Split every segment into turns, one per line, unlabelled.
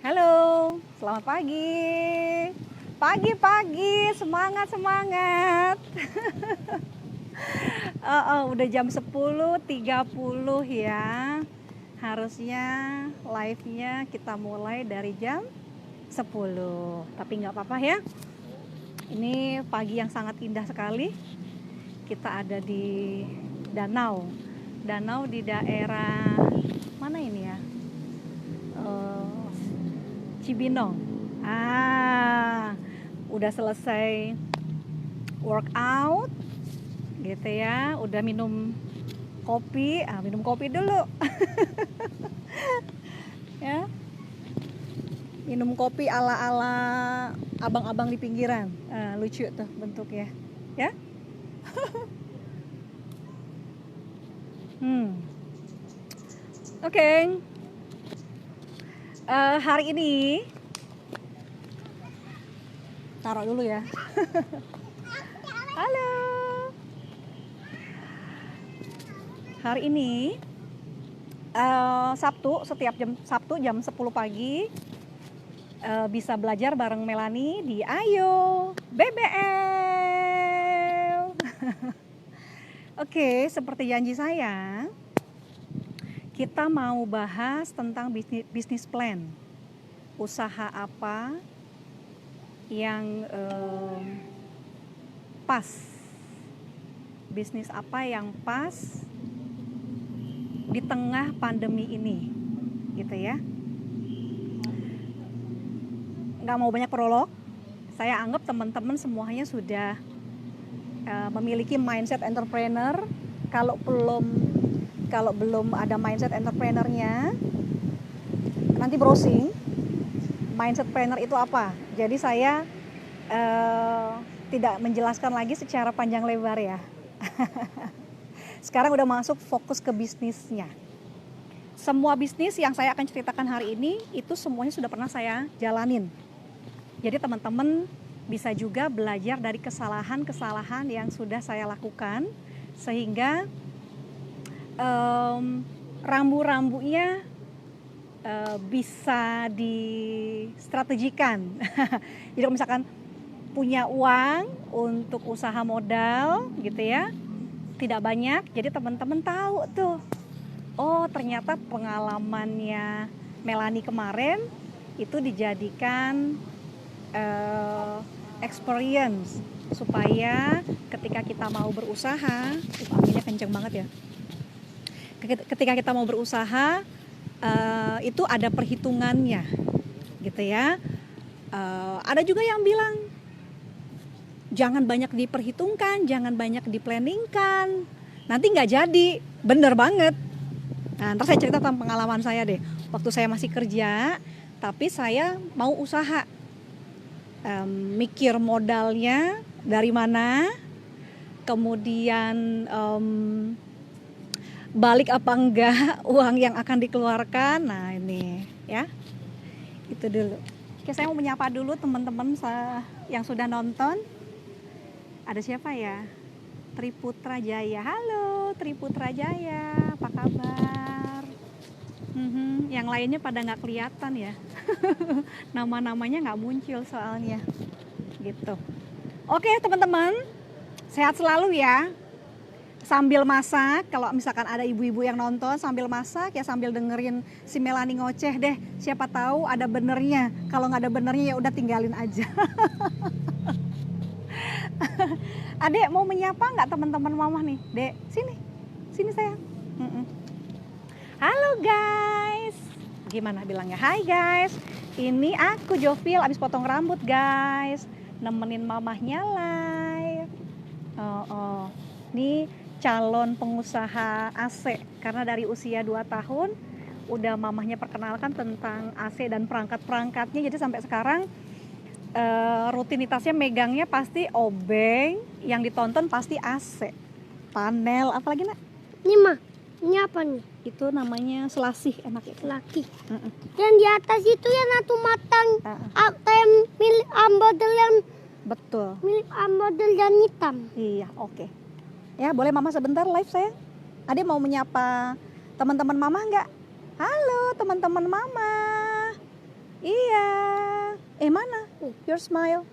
Halo, selamat pagi. Pagi-pagi, semangat. Udah jam 10.30 ya. Harusnya live-nya kita mulai dari jam 10. Tapi nggak apa-apa ya. Ini pagi yang sangat indah sekali. Kita ada di danau. Danau di daerah mana ini ya? Cibinong. Udah selesai workout gitu ya, udah minum kopi, minum kopi dulu. Ya. Minum kopi ala-ala abang-abang di pinggiran. Lucu tuh bentuknya. Ya. Oke. Hari ini taruh dulu ya. Halo. Hari ini Sabtu, setiap Sabtu jam 10 pagi bisa belajar bareng Melani di Ayo BBL. Oke, seperti janji saya, kita mau bahas tentang bisnis plan. Usaha apa yang pas? Bisnis apa yang pas di tengah pandemi ini? Gitu ya. Nggak mau banyak prolog. Saya anggap teman-teman semuanya sudah memiliki mindset entrepreneur. Kalau belum ada mindset entrepreneurnya, nanti browsing mindset planner itu apa. Jadi saya tidak menjelaskan lagi secara panjang lebar ya. Sekarang udah masuk fokus ke bisnisnya. Semua bisnis yang saya akan ceritakan hari ini itu semuanya sudah pernah saya jalanin. Jadi teman-teman bisa juga belajar dari kesalahan-kesalahan yang sudah saya lakukan, sehingga rambu-rambunya bisa distrategikan. Jadi kalau misalkan punya uang untuk usaha modal gitu ya, tidak banyak, jadi teman-teman tahu tuh, oh ternyata pengalamannya Melani kemarin itu dijadikan experience supaya ketika kita mau berusaha, anginnya kenceng banget ya. Ketika kita mau berusaha itu ada perhitungannya gitu ya. Ada juga yang bilang jangan banyak diperhitungkan, jangan banyak diplanningkan, nanti nggak jadi. Bener banget. Nah, ntar saya cerita tentang pengalaman saya deh. Waktu saya masih kerja, tapi saya mau usaha, mikir modalnya dari mana, kemudian balik apa enggak uang yang akan dikeluarkan. Nah ini ya, itu dulu. Oke, saya mau menyapa dulu teman-teman yang sudah nonton. Ada siapa ya? Triputra Jaya. Halo Triputra Jaya, apa kabar? Yang lainnya pada nggak kelihatan ya. Nama-namanya nggak muncul soalnya gitu. Oke teman-teman, sehat selalu ya. Sambil masak, kalau misalkan ada ibu-ibu yang nonton sambil masak ya, sambil dengerin si Melani ngoceh deh, siapa tahu ada benernya. Kalau nggak ada benernya ya udah tinggalin aja. Adek mau menyapa nggak teman-teman mama nih? Dek, sini sayang. Halo guys, gimana bilangnya? Hai guys, ini aku Jovil abis potong rambut guys, nemenin mamahnya live. Nih calon pengusaha AC, karena dari usia 2 tahun udah mamahnya perkenalkan tentang AC dan perangkat-perangkatnya. Jadi sampai sekarang rutinitasnya megangnya pasti obeng, yang ditonton pasti AC, panel, apalagi nak?
Ini apa nih?
Itu namanya selasih, enak itu.
Laki. Yang di atas itu ya natu matang. Tem milik ambodel yang
Betul.
Milik ambodel dan hitam.
Iya, oke. Ya, boleh mama sebentar live saya? Ade mau menyapa teman-teman mama nggak? Halo teman-teman mama. Iya. Mana? Your smile.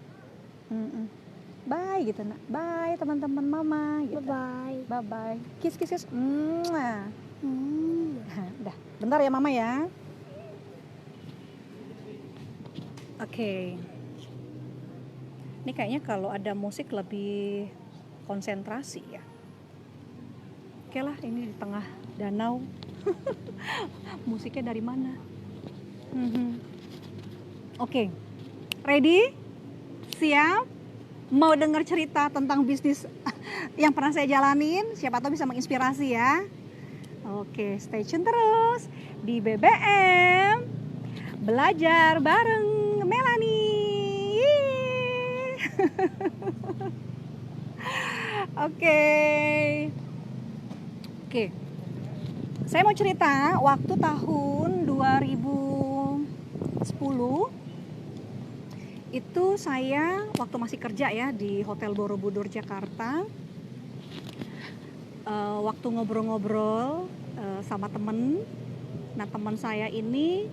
Bye gitu nak. Bye teman-teman mama gitu.
Bye-bye.
Bye-bye. Kiss. Udah, bentar ya mama ya. Oke. Ini kayaknya kalau ada musik lebih konsentrasi ya. Oke lah, ini di tengah danau. Musiknya dari mana? Oke. Ready? Siap? Mau dengar cerita tentang bisnis yang pernah saya jalanin? Siapa tahu bisa menginspirasi ya. Oke, stay tune terus di BBM Belajar bareng Melanie. Oke. Saya mau cerita waktu tahun 2010 itu saya waktu masih kerja ya di Hotel Borobudur Jakarta. Waktu ngobrol-ngobrol sama temen. Nah, teman saya ini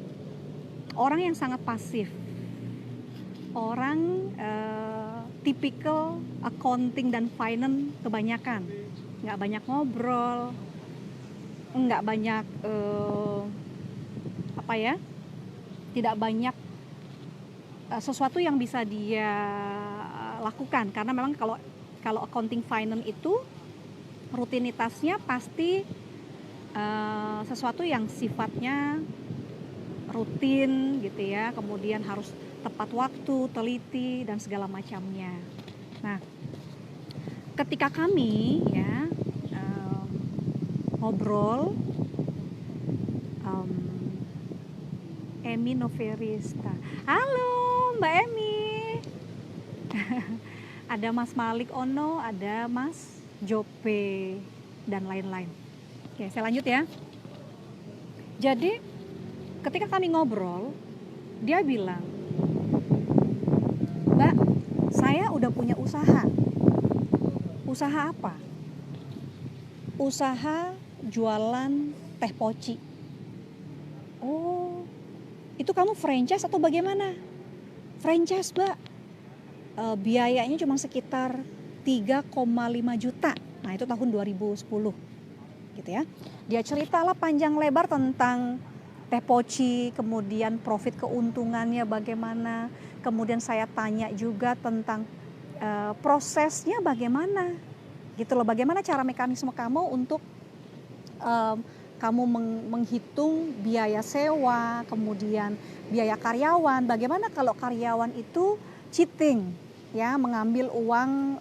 orang yang sangat pasif. Orang tipikal accounting dan finance kebanyakan. Nggak banyak ngobrol, nggak banyak tidak banyak sesuatu yang bisa dia lakukan, karena memang kalau accounting finance itu rutinitasnya pasti sesuatu yang sifatnya rutin gitu ya, kemudian harus tepat waktu, teliti dan segala macamnya. Nah, ketika kami ya ngobrol, Emi Noverista, halo Mbak Emi. Ada Mas Malik Ono, ada Mas Jope dan lain-lain. Oke, saya lanjut ya. Jadi ketika kami ngobrol, dia bilang, Mbak, saya udah punya usaha. Usaha apa? Usaha jualan teh poci. Oh, itu kamu franchise atau bagaimana? Franchise, Mbak. Biayanya cuma sekitar 3,5 juta. Nah, itu tahun 2010. Gitu ya. Dia ceritalah panjang lebar tentang teh poci, kemudian profit keuntungannya bagaimana. Kemudian saya tanya juga tentang prosesnya bagaimana. Gitu loh, bagaimana cara mekanisme kamu untuk kamu menghitung biaya sewa, kemudian biaya karyawan. Bagaimana kalau karyawan itu cheating, ya, mengambil uang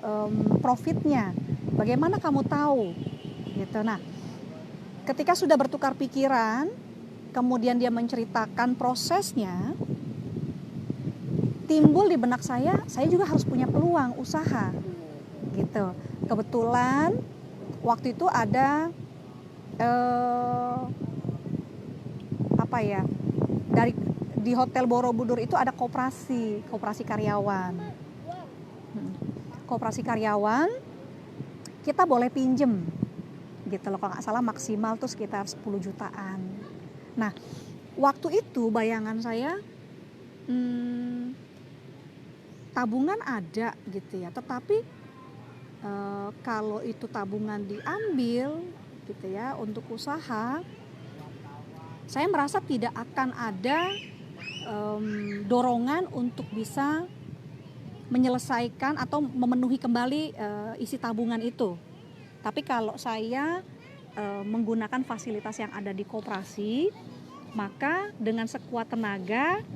profitnya? Bagaimana kamu tahu? Gitu. Nah, ketika sudah bertukar pikiran, kemudian dia menceritakan prosesnya, timbul di benak saya juga harus punya peluang usaha. Gitu. Kebetulan waktu itu ada di Hotel Borobudur itu ada koperasi karyawan. Koperasi karyawan kita boleh pinjem gitu loh, kalau nggak salah maksimal tuh sekitar 10 jutaan. Nah, waktu itu bayangan saya tabungan ada gitu ya, tetapi kalau itu tabungan diambil gitu ya untuk usaha, saya merasa tidak akan ada dorongan untuk bisa menyelesaikan atau memenuhi kembali isi tabungan itu. Tapi kalau saya menggunakan fasilitas yang ada di koperasi, maka dengan sekuat tenaga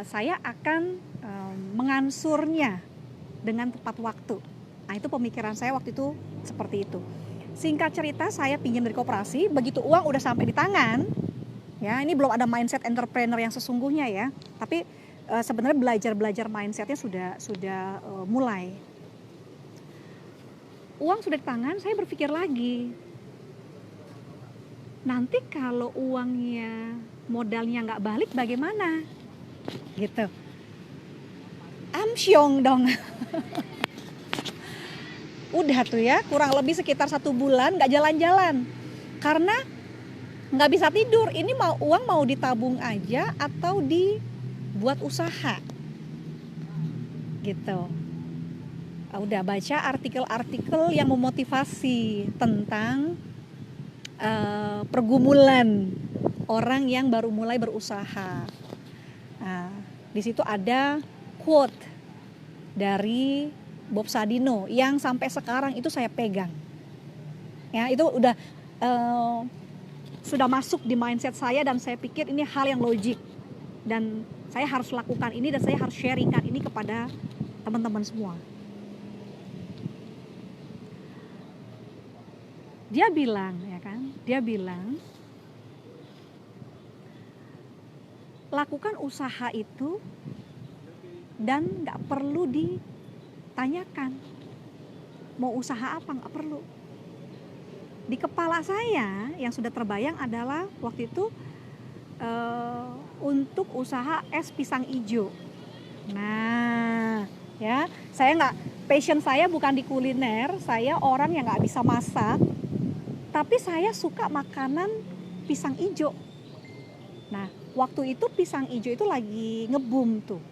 saya akan mengansurnya dengan tepat waktu. Nah, itu pemikiran saya waktu itu seperti itu. Singkat cerita, saya pinjam dari koperasi, begitu uang udah sampai di tangan, ya, ini belum ada mindset entrepreneur yang sesungguhnya ya, tapi sebenarnya belajar mindsetnya sudah mulai. Uang sudah di tangan, saya berpikir lagi, nanti kalau uangnya modalnya nggak balik bagaimana, gitu. Amsyong dong. Udah tuh ya, kurang lebih sekitar 1 bulan nggak jalan-jalan karena nggak bisa tidur. Ini uang mau ditabung aja atau buat usaha gitu. Udah baca artikel-artikel yang memotivasi tentang pergumulan orang yang baru mulai berusaha. Nah, di situ ada quote dari Bob Sadino yang sampai sekarang itu saya pegang. Ya, itu sudah masuk di mindset saya dan saya pikir ini hal yang logik dan saya harus lakukan ini dan saya harus sharingkan ini kepada teman-teman semua. Dia bilang, ya kan? Dia bilang, lakukan usaha itu dan nggak perlu ditanyakan mau usaha apa, nggak perlu. Di kepala saya yang sudah terbayang adalah waktu itu untuk usaha es pisang ijo. Nah, ya, passion saya bukan di kuliner, saya orang yang nggak bisa masak. Tapi saya suka makanan pisang ijo. Nah, waktu itu pisang ijo itu lagi nge-boom tuh.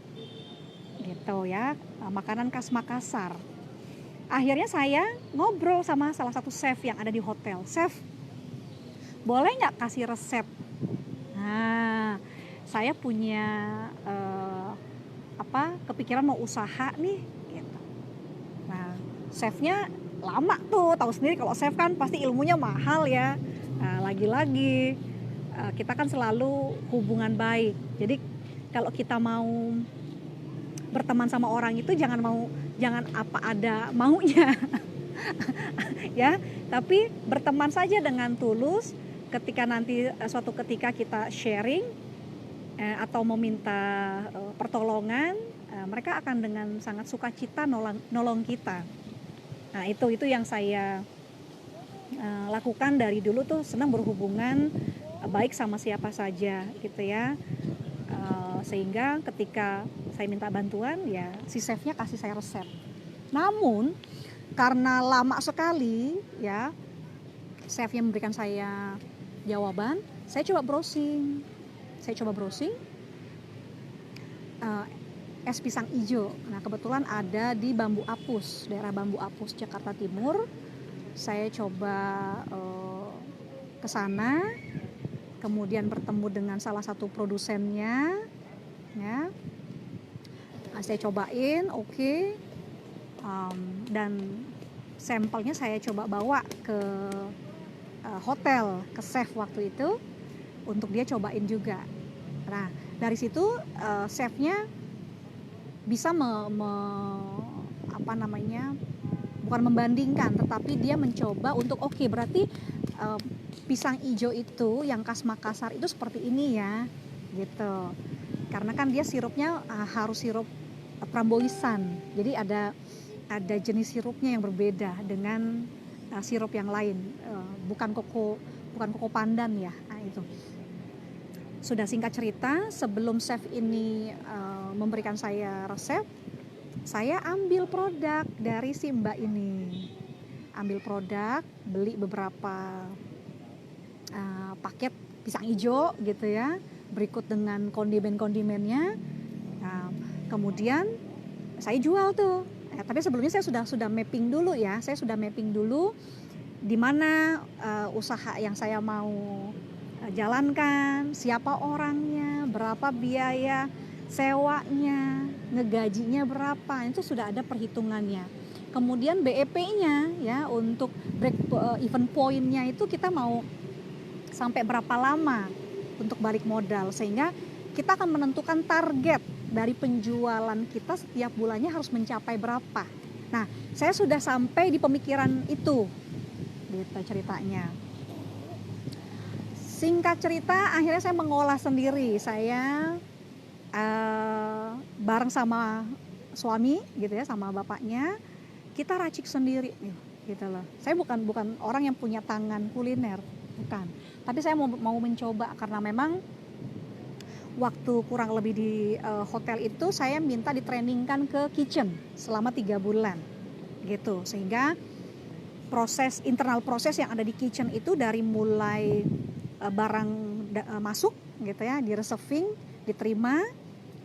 Gitu ya, makanan khas Makassar. Akhirnya saya ngobrol sama salah satu chef yang ada di hotel. Chef, boleh nggak kasih resep? Nah, saya punya kepikiran mau usaha nih. Gitu. Nah, chefnya lama tuh, tahu sendiri kalau chef kan pasti ilmunya mahal ya. Lagi-lagi kita kan selalu hubungan baik. Jadi kalau kita mau berteman sama orang itu jangan apa ada maunya. Ya, tapi berteman saja dengan tulus. Ketika nanti suatu ketika kita sharing atau meminta pertolongan, mereka akan dengan sangat sukacita nolong kita. Nah, itu yang saya lakukan dari dulu tuh, senang berhubungan baik sama siapa saja gitu ya. Sehingga ketika saya minta bantuan ya si chefnya kasih saya resep. Namun karena lama sekali ya chefnya memberikan saya jawaban, saya coba browsing es pisang ijo. Nah, kebetulan ada di Bambu Apus, daerah Bambu Apus, Jakarta Timur. Saya coba ke sana, kemudian bertemu dengan salah satu produsennya, ya. Nah, saya cobain, oke. Dan sampelnya saya coba bawa ke hotel, ke chef waktu itu, untuk dia cobain juga. Nah, dari situ chefnya bisa bukan membandingkan, tetapi dia mencoba untuk berarti pisang ijo itu yang khas Makassar itu seperti ini ya, gitu. Karena kan dia sirupnya harus sirup framboisan, jadi ada jenis sirupnya yang berbeda dengan sirup yang lain, bukan koko pandan ya. Nah, itu. Sudah singkat cerita, sebelum chef ini memberikan saya resep, saya ambil produk dari si mbak ini. Ambil produk, beli beberapa paket pisang ijo gitu ya, berikut dengan kondimen-kondimennya. Nah, kemudian saya jual tuh. Tapi sebelumnya saya sudah mapping dulu ya. Saya sudah mapping dulu di mana usaha yang saya mau jalankan, siapa orangnya, berapa biaya sewanya, ngegajinya berapa, itu sudah ada perhitungannya. Kemudian BEP-nya ya, untuk break even point-nya itu kita mau sampai berapa lama untuk balik modal, sehingga kita akan menentukan target dari penjualan kita setiap bulannya harus mencapai berapa. Nah, saya sudah sampai di pemikiran itu, gitu ceritanya. Singkat cerita, akhirnya saya mengolah sendiri. Saya bareng sama suami gitu ya, sama bapaknya, kita racik sendiri gitu loh. Saya bukan orang yang punya tangan kuliner, bukan. Tapi saya mau mencoba karena memang waktu kurang lebih di hotel itu saya minta ditrainingkan ke kitchen selama 3 bulan gitu, sehingga internal proses yang ada di kitchen itu dari mulai barang masuk gitu ya, di reserving, diterima,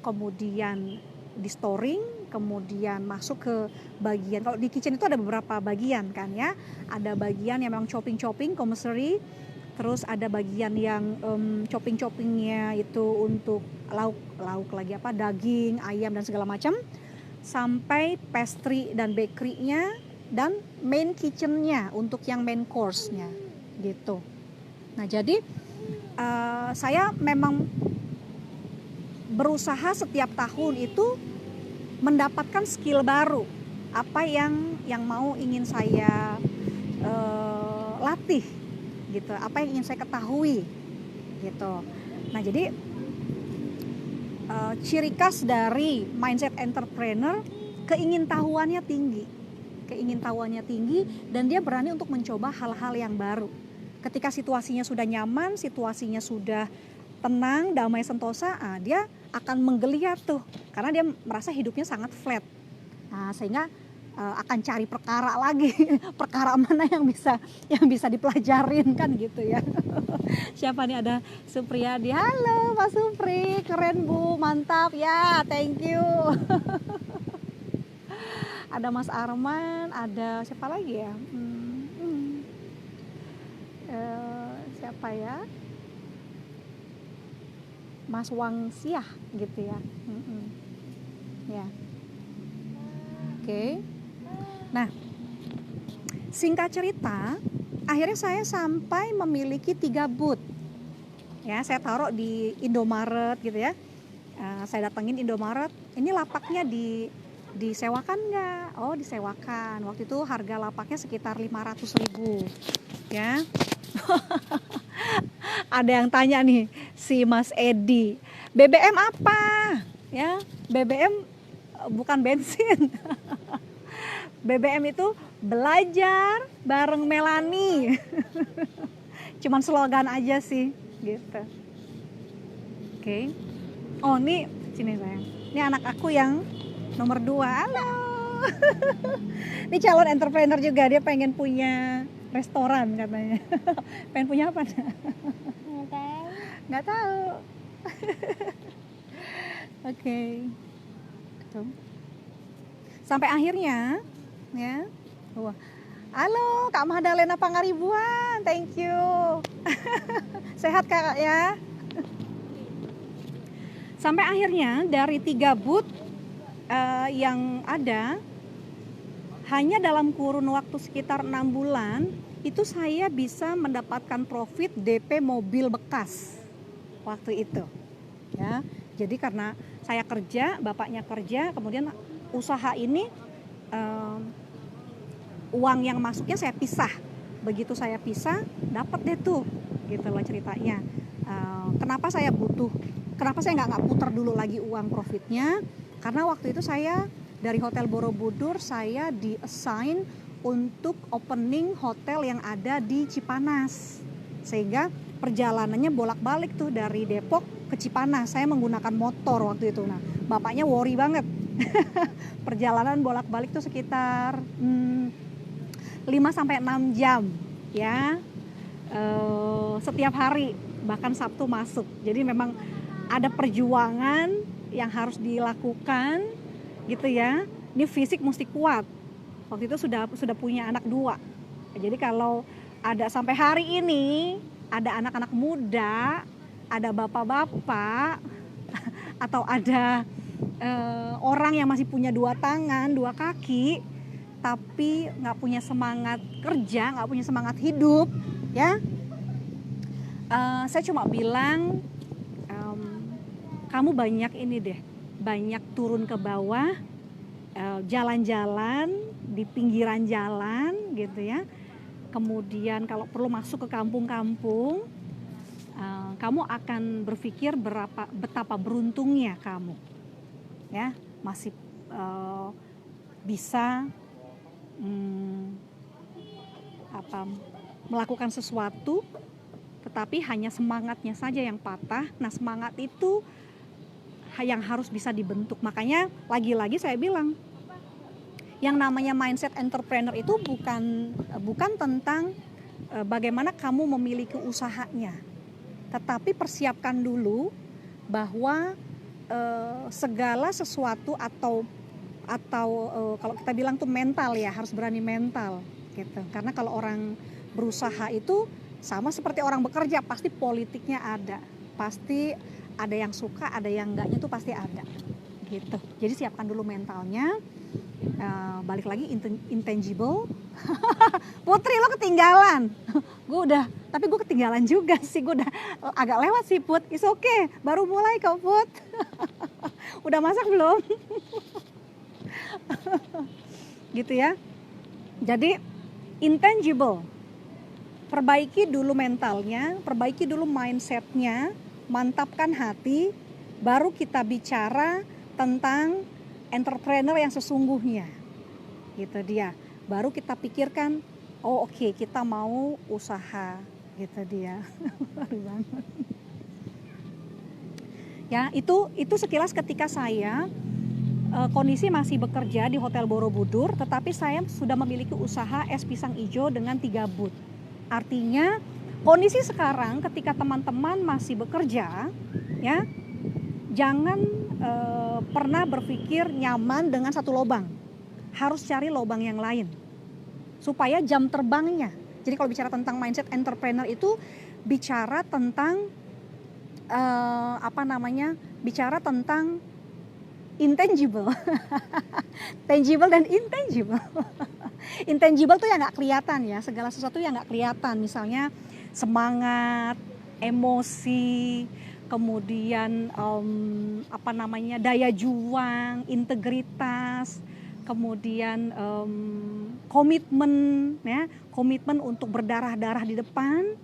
kemudian di storing, kemudian masuk ke bagian, kalau di kitchen itu ada beberapa bagian kan ya, ada bagian yang memang chopping commissary, terus ada bagian yang choppingnya itu untuk lauk lagi apa, daging, ayam dan segala macam, sampai pastry dan bakery-nya, dan main kitchen-nya untuk yang main course-nya gitu. Nah jadi saya memang berusaha setiap tahun itu mendapatkan skill baru, apa yang ingin saya latih gitu, apa yang ingin saya ketahui gitu. Nah jadi ciri khas dari mindset entrepreneur, keingintahuannya tinggi dan dia berani untuk mencoba hal-hal yang baru. Ketika situasinya sudah nyaman, situasinya sudah tenang, damai sentosa, dia akan menggeliat tuh, karena dia merasa hidupnya sangat flat. Nah, sehingga akan cari perkara lagi, perkara mana yang bisa dipelajarin kan gitu ya. Siapa nih, ada Supriyadi. Halo Pak Supri, keren Bu, mantap ya, thank you. Ada Mas Arman, ada siapa lagi ya? Siapa ya? Mas Wangsiah gitu ya. Ya. Oke. Nah, singkat cerita, akhirnya saya sampai memiliki 3 booth. Ya, saya taruh di Indomaret gitu ya. Saya datengin Indomaret, ini lapaknya disewakan nggak? Oh, disewakan. Waktu itu harga lapaknya sekitar 500.000 ya. Ada yang tanya nih, si Mas Edi, BBM apa? Ya, BBM bukan bensin. BBM itu belajar bareng Melani. Cuman slogan aja sih gitu. Oke. Oh, ini sini sayang. Ini anak aku yang nomor 2. Halo. Ini calon entrepreneur juga, dia pengen punya restoran katanya. Pengen punya apa? Nggak tahu. Oke. Sampai akhirnya ya. Wah. Halo Kak Mahdalena Pangaribuan, thank you. Sehat Kak ya. Sampai akhirnya dari 3 booth yang ada, hanya dalam kurun waktu sekitar 6 bulan itu saya bisa mendapatkan profit DP mobil bekas waktu itu ya. Jadi karena saya kerja, bapaknya kerja, kemudian usaha ini uang yang masuknya saya pisah. Begitu saya pisah, dapat deh tuh gitu loh ceritanya. Kenapa saya nggak putar dulu lagi uang profitnya, karena waktu itu saya dari Hotel Borobudur saya di-assign untuk opening hotel yang ada di Cipanas, sehingga perjalanannya bolak-balik tuh dari Depok ke Cipanas. Saya menggunakan motor waktu itu. Nah, bapaknya worry banget. Perjalanan bolak-balik tuh sekitar 5-6 jam ya, setiap hari, bahkan Sabtu masuk. Jadi memang ada perjuangan yang harus dilakukan gitu ya. Ini fisik mesti kuat. Waktu itu sudah punya anak 2. Jadi kalau ada sampai hari ini ada anak-anak muda, ada bapak-bapak, atau ada orang yang masih punya 2 tangan, 2 kaki, tapi nggak punya semangat kerja, nggak punya semangat hidup, ya. Saya cuma bilang, kamu banyak ini deh, banyak turun ke bawah, jalan-jalan di pinggiran jalan gitu ya. Kemudian kalau perlu masuk ke kampung-kampung, kamu akan berpikir betapa beruntungnya kamu, ya, masih bisa melakukan sesuatu, tetapi hanya semangatnya saja yang patah. Nah, semangat itu yang harus bisa dibentuk. Makanya lagi-lagi saya bilang, yang namanya mindset entrepreneur itu bukan tentang bagaimana kamu memiliki usahanya, tetapi persiapkan dulu bahwa segala sesuatu atau kalau kita bilang tuh mental ya, harus berani mental gitu. Karena kalau orang berusaha itu sama seperti orang bekerja, pasti politiknya ada, pasti ada yang suka, ada yang enggaknya tuh pasti ada gitu. Jadi siapkan dulu mentalnya. Balik lagi intangible. Putri lo ketinggalan. Tapi gue ketinggalan juga sih, gue udah agak lewat sih Put. It's okay, baru mulai kok Put. Udah masak belum? Gitu ya. Jadi intangible, perbaiki dulu mentalnya, perbaiki dulu mindsetnya, mantapkan hati, baru kita bicara tentang entrepreneur yang sesungguhnya. Gitu dia. Baru kita pikirkan, oh oke, kita mau usaha. Gitu dia. Baru banget. Ya, itu sekilas ketika saya kondisi masih bekerja di Hotel Borobudur, tetapi saya sudah memiliki usaha es pisang ijo dengan 3 booth. Artinya kondisi sekarang ketika teman-teman masih bekerja, ya, jangan pernah berpikir nyaman dengan satu lubang. Harus cari lubang yang lain supaya jam terbangnya. Jadi kalau bicara tentang mindset entrepreneur itu bicara tentang bicara tentang intangible. Tangible dan intangible. Intangible tuh yang nggak kelihatan ya, segala sesuatu yang nggak kelihatan, misalnya semangat, emosi, kemudian daya juang, integritas, kemudian komitmen, ya, komitmen untuk berdarah-darah di depan,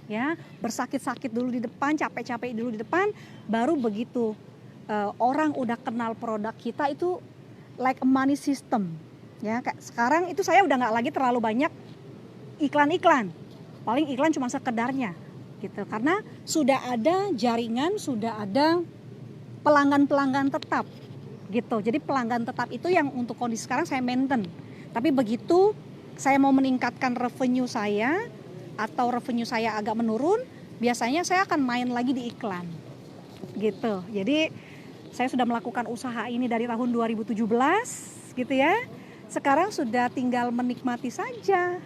ya, bersakit-sakit dulu di depan, capek-capek dulu di depan, baru begitu orang udah kenal produk kita itu like a money system, ya. Kayak sekarang itu saya udah nggak lagi terlalu banyak iklan-iklan, paling iklan cuma sekedarnya, gitu. Karena sudah ada jaringan, sudah ada pelanggan-pelanggan tetap, gitu. Jadi pelanggan tetap itu yang untuk kondisi sekarang saya maintain. Tapi begitu saya mau meningkatkan revenue saya atau revenue saya agak menurun, biasanya saya akan main lagi di iklan, gitu. Jadi saya sudah melakukan usaha ini dari tahun 2017, gitu ya. Sekarang sudah tinggal menikmati saja.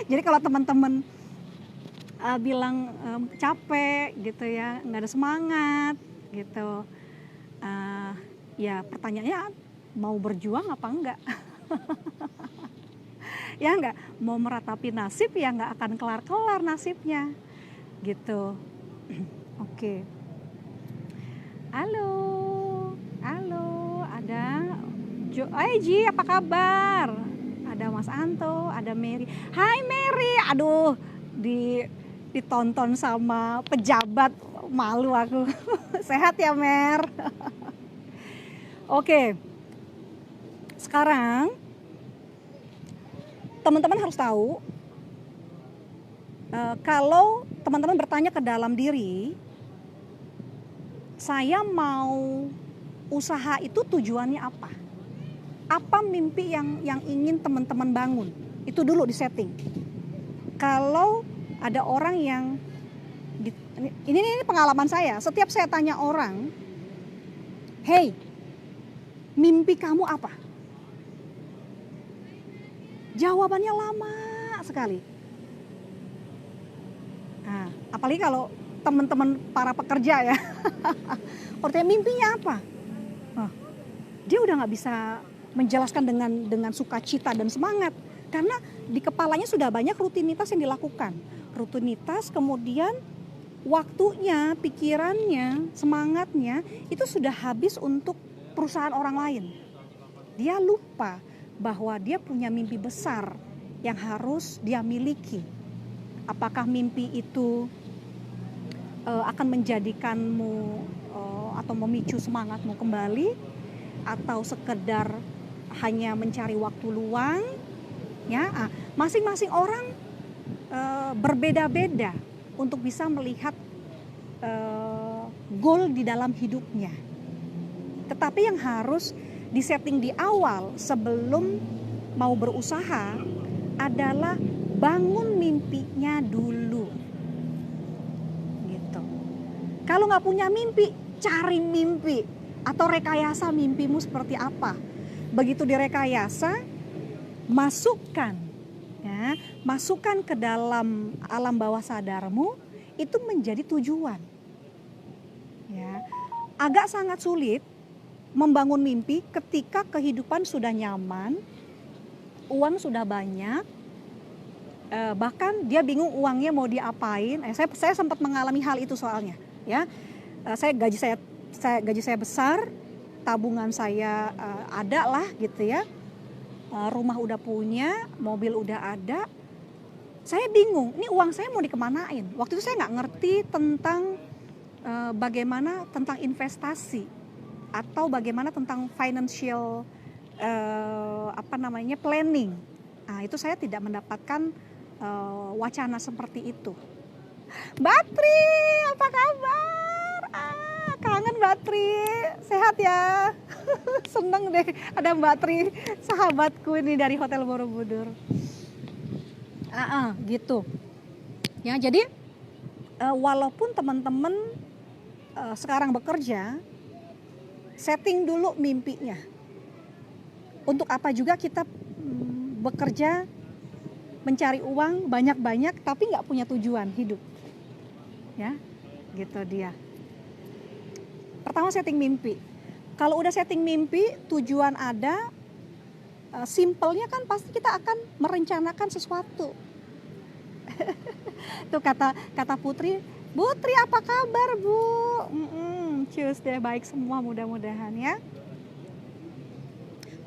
Jadi kalau teman-teman bilang capek, gitu ya, nggak ada semangat, gitu. Ya pertanyaannya mau berjuang apa enggak? Ya enggak, mau meratapi nasib ya enggak akan kelar-kelar nasibnya, gitu. Oke. Halo, ada Ji, apa kabar? Ada Mas Anto, ada Mary. Hai Mary, aduh, ditonton sama pejabat, malu aku. Sehat ya Mer? Oke, sekarang teman-teman harus tahu, kalau teman-teman bertanya ke dalam diri, saya mau usaha itu tujuannya apa? Apa mimpi yang ingin teman-teman bangun? Itu dulu di setting. Kalau ada orang yang ini pengalaman saya, setiap saya tanya orang, hey, mimpi kamu apa? Jawabannya lama sekali. Nah, apalagi kalau teman-teman para pekerja ya. Artinya mimpinya apa? Dia udah nggak bisa menjelaskan dengan sukacita dan semangat, karena di kepalanya sudah banyak rutinitas yang dilakukan. Rutinitas, kemudian waktunya, pikirannya, semangatnya itu sudah habis untuk perusahaan orang lain. Dia lupa bahwa dia punya mimpi besar yang harus dia miliki. Apakah mimpi itu akan menjadikanmu atau memicu semangatmu kembali, atau sekedar hanya mencari waktu luang, ya. Masing-masing orang berbeda-beda untuk bisa melihat goal di dalam hidupnya. Tetapi yang harus disetting di awal sebelum mau berusaha adalah bangun mimpinya dulu. Kalau nggak punya mimpi, cari mimpi atau rekayasa mimpimu seperti apa. Begitu direkayasa, masukkan ke dalam alam bawah sadarmu, itu menjadi tujuan. Ya, agak sangat sulit membangun mimpi ketika kehidupan sudah nyaman, uang sudah banyak, bahkan dia bingung uangnya mau diapain. Saya sempat mengalami hal itu soalnya. Ya, gaji saya besar, tabungan saya ada lah gitu ya, rumah udah punya, mobil udah ada. Saya bingung, ini uang saya mau dikemanain. Waktu itu saya nggak ngerti tentang bagaimana tentang investasi atau bagaimana tentang financial planning. Nah, itu saya tidak mendapatkan wacana seperti itu. Mbak Tri, apa kabar? Kangen Mbak Tri, sehat ya? Seneng deh ada Mbak Tri, sahabatku ini dari Hotel Borobudur. Gitu. Ya, jadi walaupun teman-teman sekarang bekerja, setting dulu mimpinya. Untuk apa juga kita bekerja, mencari uang banyak-banyak tapi nggak punya tujuan hidup. Ya, gitu dia. Pertama, setting mimpi. Kalau udah setting mimpi, tujuan ada, simpelnya kan pasti kita akan merencanakan sesuatu. Tuh kata Putri, Bu Tri apa kabar Bu? Cus deh, baik semua mudah-mudahan ya.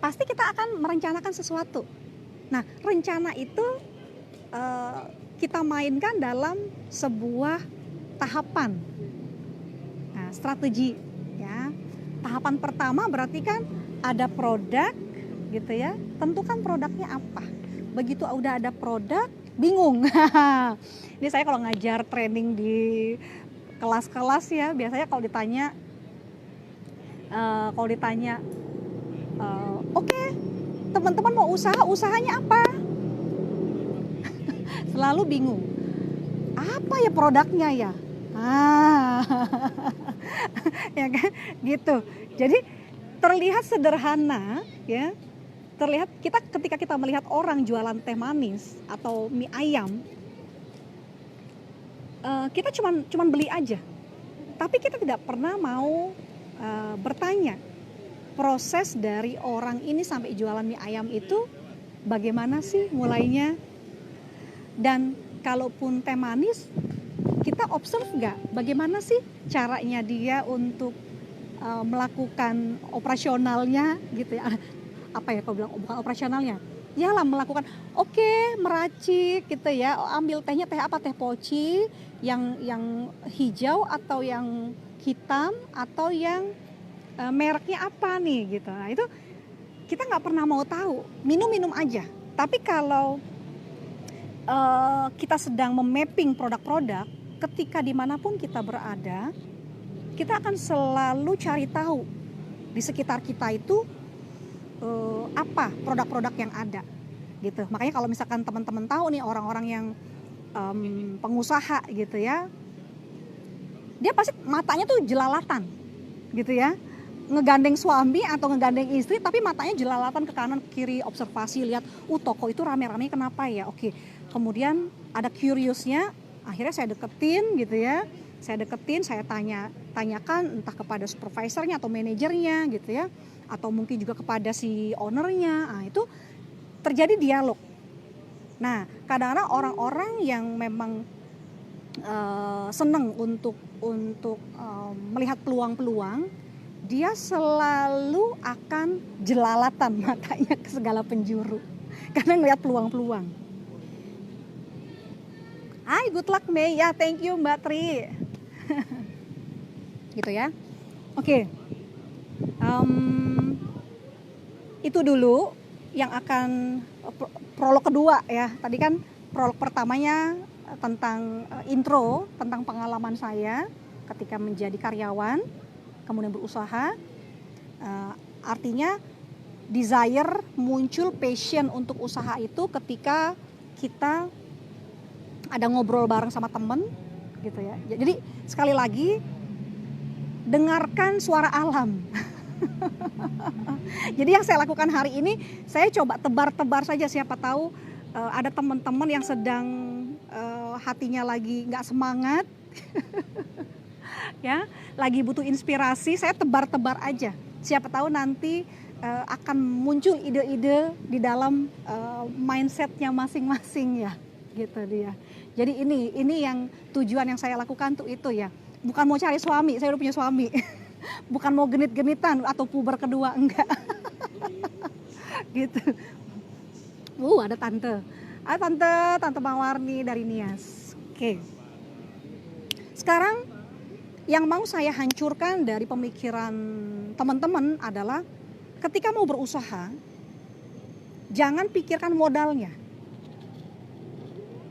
Pasti kita akan merencanakan sesuatu. Nah, rencana itu kita mainkan dalam sebuah tahapan. Nah, strategi ya. Tahapan pertama berarti kan ada produk gitu ya. Tentukan produknya apa. Begitu udah ada produk, bingung. Ini saya kalau ngajar training di kelas-kelas ya, biasanya kalau ditanya oke, teman-teman mau usahanya apa? Selalu bingung. Apa ya produknya ya? Ya kan? Gitu. Jadi terlihat sederhana ya. Ketika kita melihat orang jualan teh manis atau mie ayam, kita cuman beli aja. Tapi kita tidak pernah mau bertanya proses dari orang ini sampai jualan mie ayam itu bagaimana sih mulainya. Dan kalaupun teh manis, kita observe nggak bagaimana sih caranya dia untuk melakukan operasionalnya gitu ya. Apa ya kalau bilang bukan operasionalnya, yalah melakukan meracik gitu ya, ambil tehnya teh apa, teh poci yang hijau atau yang hitam atau yang mereknya apa nih gitu. Nah, itu kita nggak pernah mau tahu, minum aja. Tapi kalau kita sedang memapping produk-produk, ketika dimanapun kita berada, kita akan selalu cari tahu di sekitar kita itu apa produk-produk yang ada gitu. Makanya kalau misalkan teman-teman tahu nih orang-orang yang pengusaha gitu ya, dia pasti matanya tuh jelalatan gitu ya, ngegandeng suami atau ngegandeng istri tapi matanya jelalatan ke kanan ke kiri, observasi, lihat toko itu rame-rame kenapa ya. Kemudian ada curiousnya, akhirnya saya deketin gitu ya, saya tanyakan entah kepada supervisornya atau manajernya gitu ya, atau mungkin juga kepada si ownernya. Nah, itu terjadi dialog. Nah, kadang-kadang orang-orang yang memang senang untuk melihat peluang-peluang, dia selalu akan jelalatan matanya ke segala penjuru karena melihat peluang-peluang. Hai, good luck Mei. Ya, thank you Mbak Tri. Gitu ya. Oke. Itu dulu yang akan prolog kedua ya. Tadi kan prolog pertamanya tentang intro, tentang pengalaman saya ketika menjadi karyawan, kemudian berusaha. Artinya desire muncul, passion untuk usaha itu ketika kita ada ngobrol bareng sama temen gitu ya. Jadi sekali lagi, dengarkan suara alam. Jadi yang saya lakukan hari ini, saya coba tebar-tebar saja, siapa tahu ada teman-teman yang sedang hatinya lagi nggak semangat, ya, lagi butuh inspirasi, saya tebar-tebar aja. Siapa tahu nanti akan muncul ide-ide di dalam mindsetnya masing-masing ya, gitu dia. Jadi ini yang tujuan yang saya lakukan tuh itu ya, bukan mau cari suami, saya udah punya suami. Bukan mau genit-genitan atau puber kedua, enggak. Gitu. Ada tante. Tante Mawarni dari Nias. Oke. Sekarang yang mau saya hancurkan dari pemikiran teman-teman adalah ketika mau berusaha, jangan pikirkan modalnya.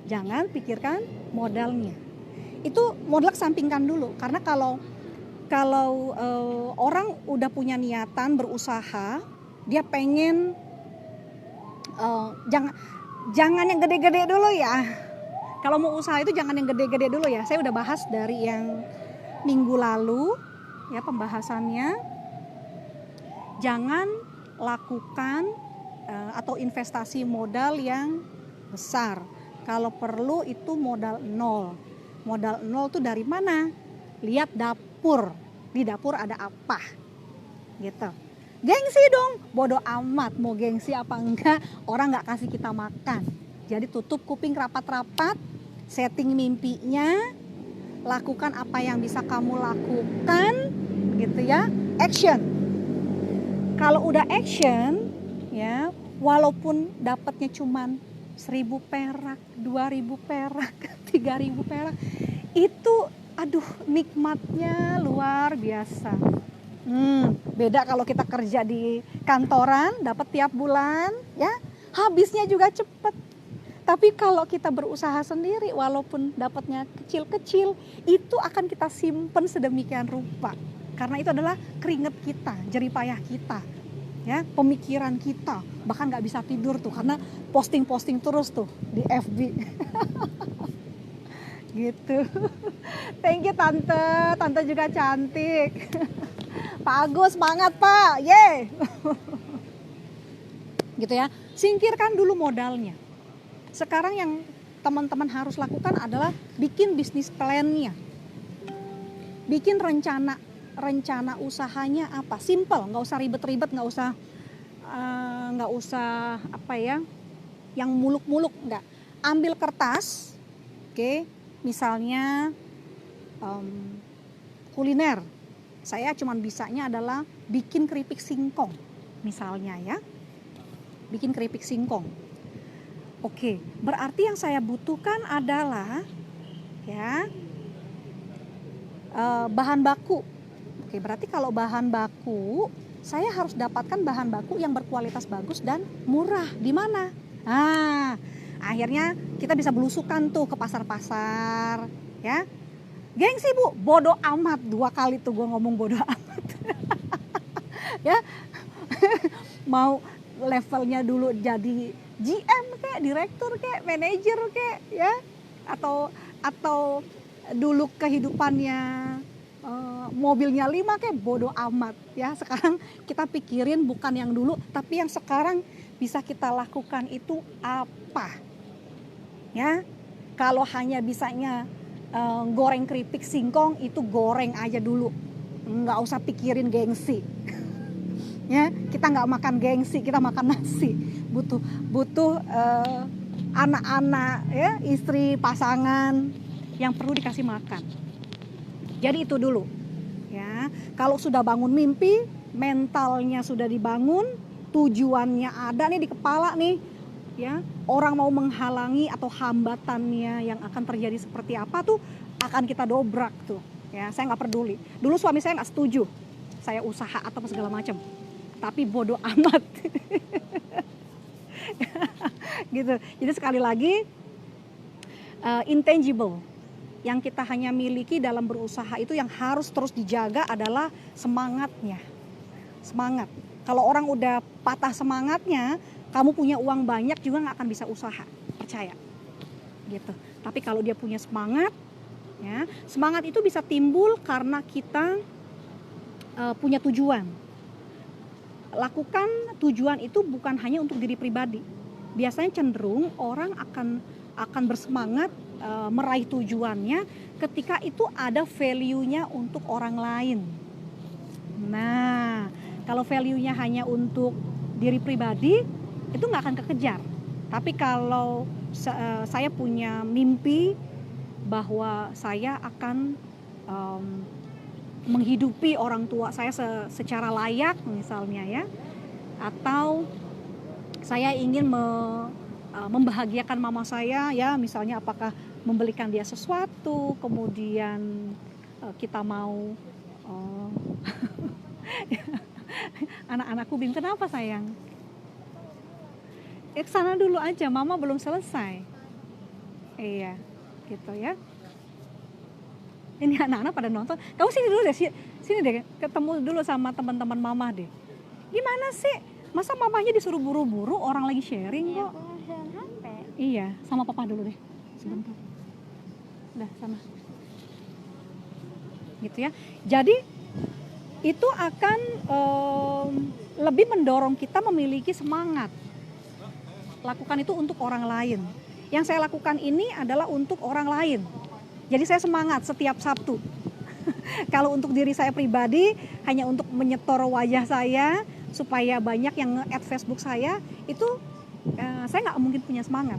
Jangan pikirkan modalnya. Itu modal kesampingkan dulu, karena kalau orang udah punya niatan berusaha, dia pengen jangan yang gede-gede dulu ya. Kalau mau usaha itu jangan yang gede-gede dulu ya. Saya udah bahas dari yang minggu lalu ya pembahasannya. Jangan lakukan atau investasi modal yang besar. Kalau perlu itu modal nol. Modal nol tuh dari mana? Lihat dapur, di dapur ada apa gitu. Gengsi dong, bodoh amat mau gengsi apa enggak, orang nggak kasih kita makan. Jadi tutup kuping rapat-rapat, setting mimpinya, lakukan apa yang bisa kamu lakukan gitu ya, action. Kalau udah action ya, walaupun dapatnya cuman 1.000 perak, 2.000 perak, 3.000 perak, itu aduh nikmatnya luar biasa. Beda kalau kita kerja di kantoran dapat tiap bulan ya, habisnya juga cepet. Tapi kalau kita berusaha sendiri walaupun dapatnya kecil-kecil, itu akan kita simpen sedemikian rupa. Karena itu adalah keringat kita, jerih payah kita, ya, pemikiran kita. Bahkan nggak bisa tidur tuh karena posting-posting terus tuh di FB. Gitu. Thank you tante juga cantik. Pak Agus semangat Pak, ye. Gitu ya, singkirkan dulu modalnya. Sekarang yang teman-teman harus lakukan adalah bikin bisnis plan-nya. Bikin rencana usahanya apa, simple, nggak usah ribet-ribet, nggak usah apa ya, yang muluk-muluk, nggak. Ambil kertas, oke. Misalnya kuliner, saya cuman bisanya adalah bikin keripik singkong misalnya ya, bikin keripik singkong. Oke, berarti yang saya butuhkan adalah ya bahan baku. Oke, berarti kalau bahan baku, saya harus dapatkan bahan baku yang berkualitas bagus dan murah. Di mana? Akhirnya kita bisa belusukan tuh ke pasar-pasar, ya. Gengsi Bu, bodoh amat, 2 kali tuh gue ngomong bodoh amat. Ya, mau levelnya dulu jadi GM kayak, direktur kayak, manajer kayak, ya, atau dulu kehidupannya mobilnya 5 kayak, bodoh amat, ya. Sekarang kita pikirin bukan yang dulu, tapi yang sekarang bisa kita lakukan itu apa? Ya, kalau hanya bisanya goreng keripik singkong, itu goreng aja dulu, nggak usah pikirin gengsi. Ya, kita nggak makan gengsi, kita makan nasi. Butuh anak-anak, ya, istri, pasangan yang perlu dikasih makan. Jadi itu dulu. Ya, kalau sudah bangun mimpi, mentalnya sudah dibangun, tujuannya ada nih di kepala nih. Ya, orang mau menghalangi atau hambatannya yang akan terjadi seperti apa tuh akan kita dobrak tuh. Ya, saya nggak peduli. Dulu suami saya nggak setuju saya usaha atau segala macam, tapi bodoh amat. Gitu. Jadi sekali lagi intangible yang kita hanya miliki dalam berusaha itu yang harus terus dijaga adalah semangatnya. Semangat. Kalau orang udah patah semangatnya, kamu punya uang banyak juga nggak akan bisa usaha, percaya, gitu. Tapi kalau dia punya semangat, ya, semangat itu bisa timbul karena kita punya tujuan. Lakukan tujuan itu bukan hanya untuk diri pribadi. Biasanya cenderung orang akan bersemangat meraih tujuannya ketika itu ada value-nya untuk orang lain. Nah, kalau value-nya hanya untuk diri pribadi, itu nggak akan kekejar. Tapi kalau saya punya mimpi bahwa saya akan menghidupi orang tua saya secara layak misalnya ya, atau saya ingin membahagiakan mama saya ya, misalnya apakah membelikan dia sesuatu, kemudian kita mau anak-anakku bingung, kenapa sayang? Kesana dulu aja, mama belum selesai. Iya, gitu ya. Ini anak-anak pada nonton. Kamu sini dulu deh, sini deh, ketemu dulu sama teman-teman mama deh. Gimana sih? Masa mamanya disuruh buru-buru, orang lagi sharing kok. Iya, sama papa dulu deh, sebentar. Udah, sana. Gitu ya. Jadi itu akan lebih mendorong kita memiliki semangat. Lakukan itu untuk orang lain. Yang saya lakukan ini adalah untuk orang lain. Jadi saya semangat setiap Sabtu. Kalau untuk diri saya pribadi, hanya untuk menyetor wajah saya supaya banyak yang nge-add Facebook saya, itu saya nggak mungkin punya semangat,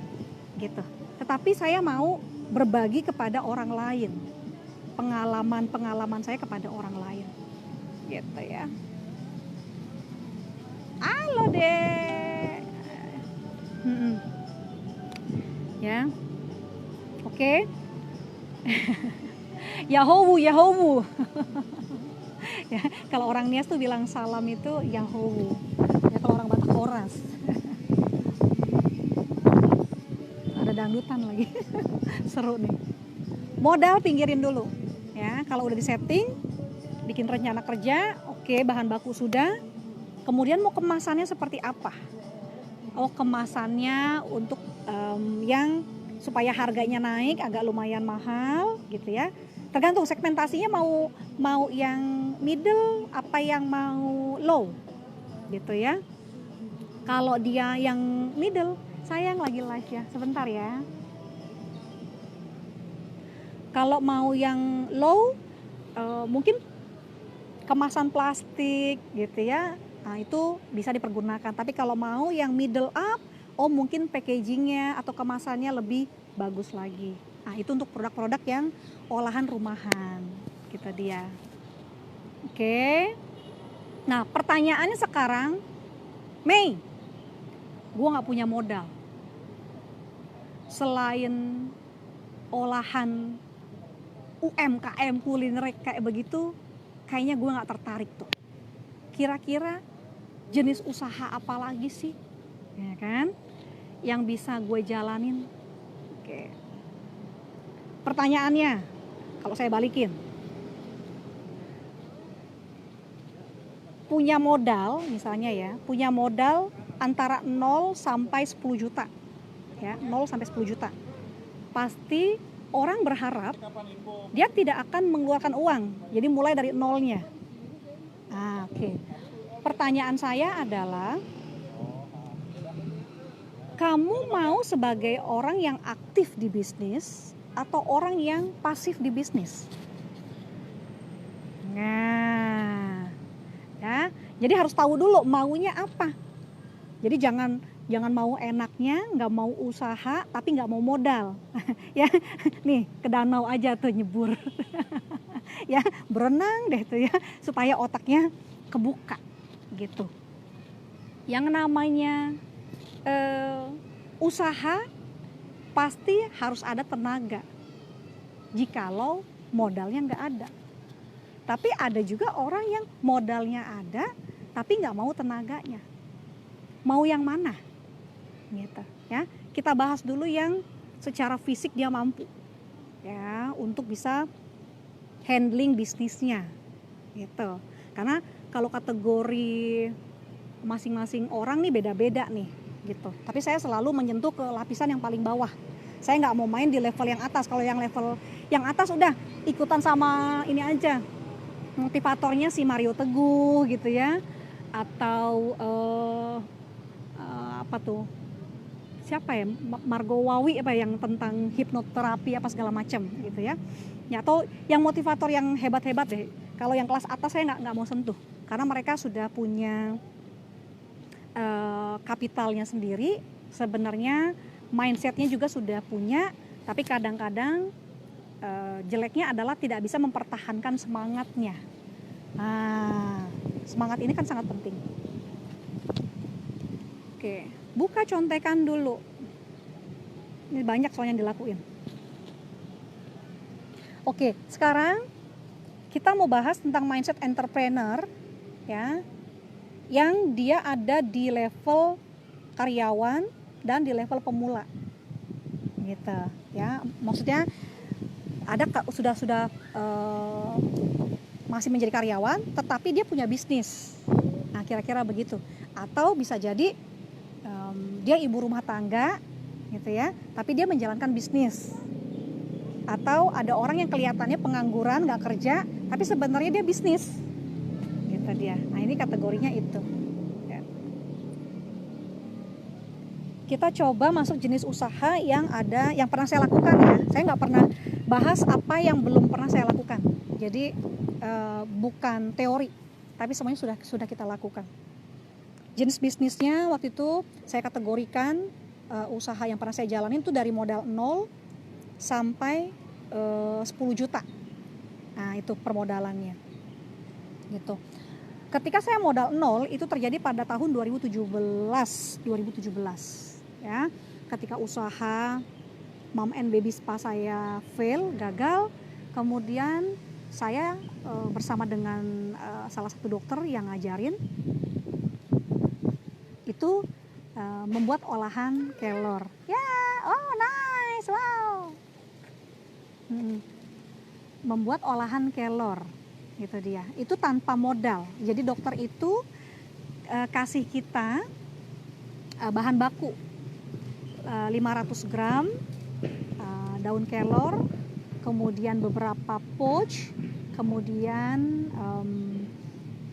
gitu. Tetapi saya mau berbagi kepada orang lain, pengalaman saya kepada orang lain, gitu ya. Halo deh. Ya, oke. Yahowu. Ya, kalau orang Nias tuh bilang salam itu Yahowu. Ya, kalau orang Batak Oras. Ada dangdutan lagi. Seru nih. Modal pinggirin dulu. Ya, kalau udah disetting, bikin rencana kerja, oke, bahan baku sudah. Kemudian mau kemasannya seperti apa? Oh, kemasannya untuk yang supaya harganya naik agak lumayan mahal gitu ya. Tergantung segmentasinya mau yang middle apa yang mau low gitu ya. Kalau dia yang middle, sayang lagi live ya, sebentar ya. Kalau mau yang low mungkin kemasan plastik gitu ya. Nah, itu bisa dipergunakan. Tapi kalau mau yang middle up, mungkin packagingnya atau kemasannya lebih bagus lagi. Nah, itu untuk produk-produk yang olahan rumahan, gitu dia. Oke. Nah, pertanyaannya sekarang, Mei, gue nggak punya modal. Selain olahan UMKM kuliner kayak begitu, kayaknya gue nggak tertarik tuh. Kira-kira jenis usaha apa lagi sih, ya kan, yang bisa gue jalanin? Oke. Pertanyaannya, kalau saya balikin, punya modal misalnya ya, punya modal antara 0 sampai 10 juta, ya, 0 sampai 10 juta. Pasti orang berharap dia tidak akan mengeluarkan uang, jadi mulai dari nolnya. Oke. Pertanyaan saya adalah, kamu mau sebagai orang yang aktif di bisnis atau orang yang pasif di bisnis? Nah, ya, jadi harus tahu dulu maunya apa. Jadi jangan mau enaknya, nggak mau usaha tapi nggak mau modal. Ya, nih ke danau aja tuh nyebur. Ya, berenang deh tuh ya, supaya otaknya kebuka gitu. Yang namanya usaha pasti harus ada tenaga. Jikalau modalnya nggak ada. Tapi ada juga orang yang modalnya ada tapi nggak mau tenaganya. Mau yang mana? Gitu ya. Kita bahas dulu yang secara fisik dia mampu. Ya, untuk bisa handling bisnisnya. Gitu. Karena kalau kategori masing-masing orang nih beda-beda nih gitu. Tapi saya selalu menyentuh ke lapisan yang paling bawah. Saya nggak mau main di level yang atas. Kalau yang level yang atas udah ikutan sama ini aja, motivatornya si Mario Teguh gitu ya, atau apa tuh, siapa ya, Margo Wawi apa yang tentang hipnoterapi apa segala macam gitu ya. Ya, atau yang motivator yang hebat-hebat deh. Kalau yang kelas atas saya nggak mau sentuh, karena mereka sudah punya kapitalnya sendiri, sebenarnya mindsetnya juga sudah punya, tapi kadang-kadang jeleknya adalah tidak bisa mempertahankan semangatnya. Nah, semangat ini kan sangat penting. Oke, buka contekan dulu. Ini banyak soalnya yang dilakuin. Oke, sekarang kita mau bahas tentang mindset entrepreneur ya, yang dia ada di level karyawan dan di level pemula. Gitu ya. Maksudnya ada sudah masih menjadi karyawan tetapi dia punya bisnis. Nah, kira-kira begitu. Atau bisa jadi dia ibu rumah tangga gitu ya, tapi dia menjalankan bisnis. Atau ada orang yang kelihatannya pengangguran, nggak kerja, tapi sebenarnya dia bisnis, gitu dia. Nah, ini kategorinya itu. Ya. Kita coba masuk jenis usaha yang ada, yang pernah saya lakukan ya. Saya nggak pernah bahas apa yang belum pernah saya lakukan. Jadi bukan teori, tapi semuanya sudah kita lakukan. Jenis bisnisnya waktu itu saya kategorikan usaha yang pernah saya jalanin itu dari modal 0 sampai 10 juta. Nah, itu permodalannya. Gitu. Ketika saya modal 0 itu terjadi pada tahun 2017 ya. Ketika usaha Mom and Baby Spa saya gagal, kemudian saya bersama dengan salah satu dokter yang ngajarin itu membuat olahan kelor. Ya, oh nice, wow. Membuat olahan kelor, gitu dia. Itu tanpa modal. Jadi dokter itu kasih kita bahan baku 500 gram daun kelor, kemudian beberapa pouch, kemudian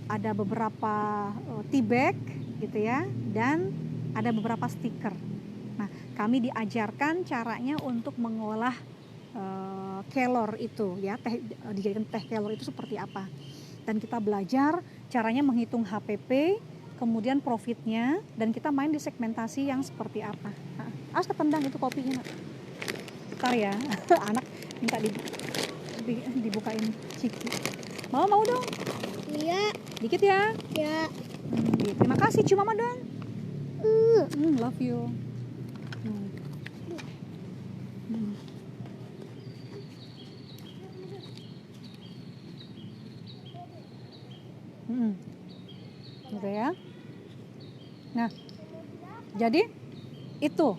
ada beberapa tea bag, gitu ya, dan ada beberapa stiker. Nah, kami diajarkan caranya untuk mengolah kelor itu ya, dijadikan teh kelor itu seperti apa. Dan kita belajar caranya menghitung HPP, kemudian profitnya, dan kita main di segmentasi yang seperti apa. Nah, awas ketendang itu kopinya. Bentar ya, anak minta dibukain ciki. Mau dong?
Iya.
Dikit ya.
Ya.
Terima kasih, cu mama dong. Love you. Gitu ya. Nah, jadi itu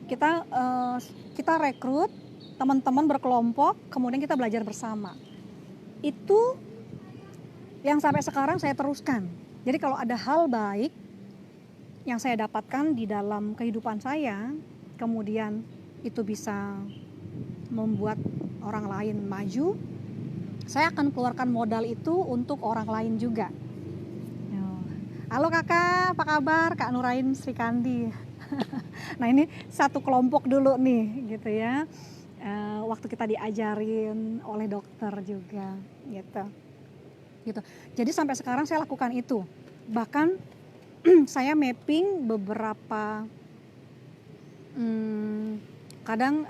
kita rekrut teman-teman berkelompok, kemudian kita belajar bersama. Itu yang sampai sekarang saya teruskan. Jadi kalau ada hal baik yang saya dapatkan di dalam kehidupan saya, kemudian itu bisa membuat orang lain maju, saya akan keluarkan modal itu untuk orang lain juga. Halo kakak, apa kabar? Kak Nurain Sri Kandi. Nah, ini satu kelompok dulu nih, gitu ya. Waktu kita diajarin oleh dokter juga, gitu. Jadi sampai sekarang saya lakukan itu. Bahkan saya mapping beberapa, kadang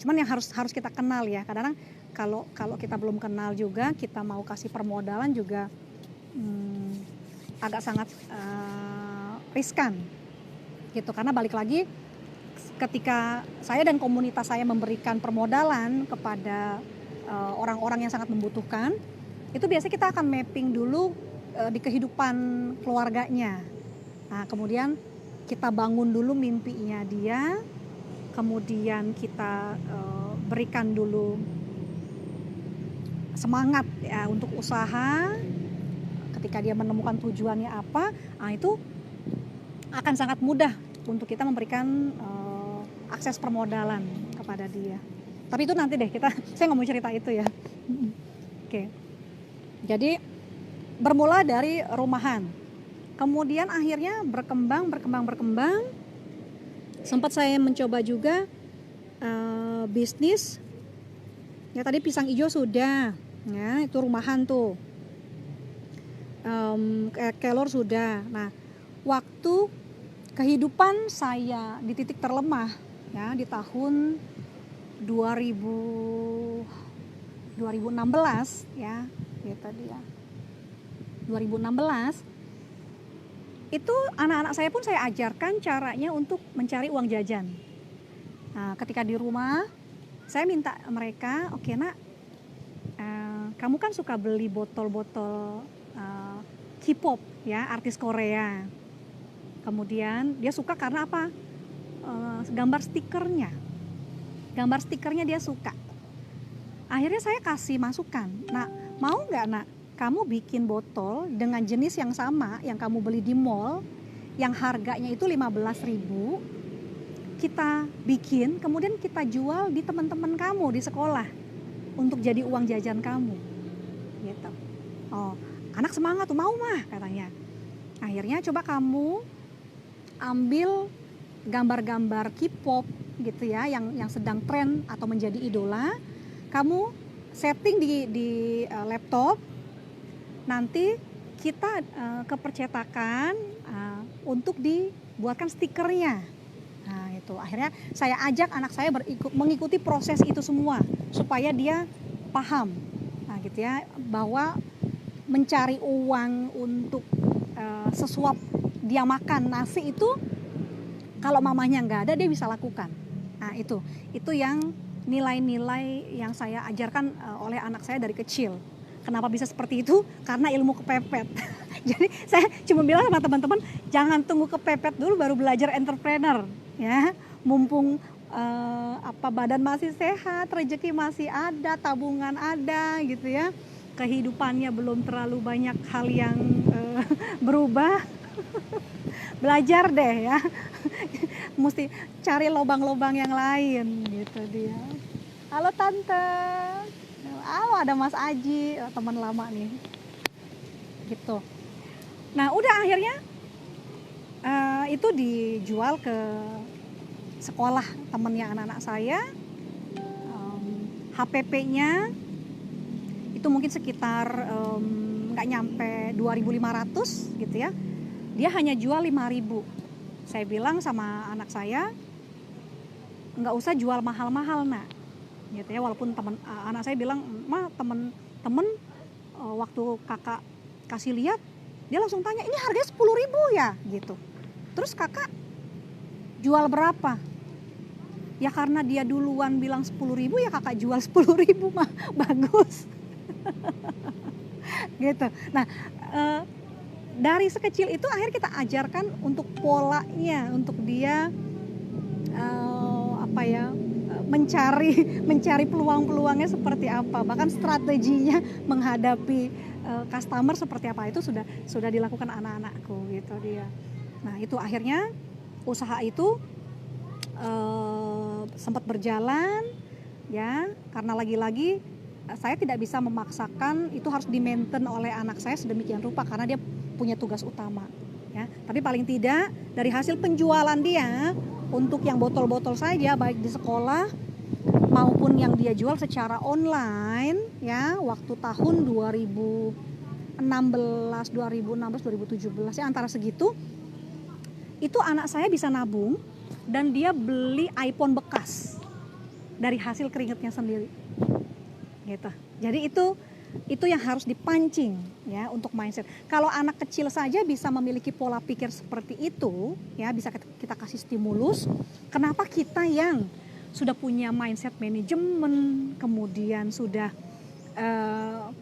cuman yang harus kita kenal ya. Kadang kalau kita belum kenal juga, kita mau kasih permodalan juga agak sangat riskan, gitu. Karena balik lagi, ketika saya dan komunitas saya memberikan permodalan kepada orang-orang yang sangat membutuhkan, itu biasanya kita akan mapping dulu di kehidupan keluarganya. Nah, kemudian kita bangun dulu mimpinya dia, kemudian kita berikan dulu semangat ya untuk usaha. Ketika dia menemukan tujuannya apa, nah itu akan sangat mudah untuk kita memberikan akses permodalan kepada dia. Tapi itu nanti deh saya nggak mau cerita itu ya. Oke. Jadi bermula dari rumahan. Kemudian akhirnya berkembang. Sempat saya mencoba juga bisnis. Ya tadi pisang hijau sudah, ya itu rumahan tuh. Kelor sudah. Nah, waktu kehidupan saya di titik terlemah, ya di tahun 2016, ya gitu dia. 2016 itu anak-anak saya pun saya ajarkan caranya untuk mencari uang jajan. Nah, ketika di rumah saya minta mereka, oke nak, kamu kan suka beli botol-botol K-pop ya, artis Korea. Kemudian dia suka karena apa? Gambar stikernya dia suka. Akhirnya saya kasih masukan, nak mau nggak nak kamu bikin botol dengan jenis yang sama yang kamu beli di mall, yang harganya itu 15.000, kita bikin kemudian kita jual di teman-teman kamu di sekolah untuk jadi uang jajan kamu, gitu. Oh, anak semangat tuh, mau mah katanya. Akhirnya coba kamu ambil gambar-gambar K-pop gitu ya, yang sedang tren atau menjadi idola, kamu setting di laptop. Nanti kita ke percetakan untuk dibuatkan stikernya. Nah itu akhirnya saya ajak anak saya mengikuti proses itu semua supaya dia paham, nah gitu ya, bahwa mencari uang untuk sesuap dia makan nasi itu kalau mamanya nggak ada dia bisa lakukan. Nah itu yang nilai-nilai yang saya ajarkan oleh anak saya dari kecil. Kenapa bisa seperti itu? Karena ilmu kepepet. Jadi saya cuma bilang sama teman-teman, jangan tunggu kepepet dulu baru belajar entrepreneur, ya. Mumpung badan masih sehat, rezeki masih ada, tabungan ada, gitu ya. Kehidupannya belum terlalu banyak hal yang berubah. Belajar deh ya. Mesti cari lobang-lobang yang lain, gitu dia. Halo tante. Halo, ada Mas Aji, teman lama nih, gitu. Nah udah akhirnya itu dijual ke sekolah temennya anak-anak saya. HPP-nya itu mungkin sekitar nggak nyampe 2.500 gitu ya. Dia hanya jual 5.000. Saya bilang sama anak saya, nggak usah jual mahal-mahal nak, gitu ya. Walaupun anak saya bilang, ma temen waktu kakak kasih lihat, dia langsung tanya, ini harganya 10.000 ya, gitu. Terus kakak jual berapa? Ya karena dia duluan bilang 10.000 ya kakak jual 10.000 mah bagus. Gitu. Nah dari sekecil itu akhirnya kita ajarkan untuk polanya, untuk dia mencari peluang-peluangnya seperti apa, bahkan strateginya menghadapi customer seperti apa, itu sudah dilakukan anak-anakku, gitu dia. Nah itu akhirnya usaha itu sempat berjalan ya, karena lagi-lagi saya tidak bisa memaksakan itu harus di-maintain oleh anak saya sedemikian rupa karena dia punya tugas utama ya. Tapi paling tidak dari hasil penjualan dia untuk yang botol-botol saja, baik di sekolah maupun yang dia jual secara online ya, waktu tahun 2017 ya, antara segitu itu anak saya bisa nabung dan dia beli iPhone bekas dari hasil keringatnya sendiri gitu. Jadi itu yang harus dipancing ya untuk mindset. Kalau anak kecil saja bisa memiliki pola pikir seperti itu ya, bisa kita kasih stimulus. Kenapa kita yang sudah punya mindset manajemen, kemudian sudah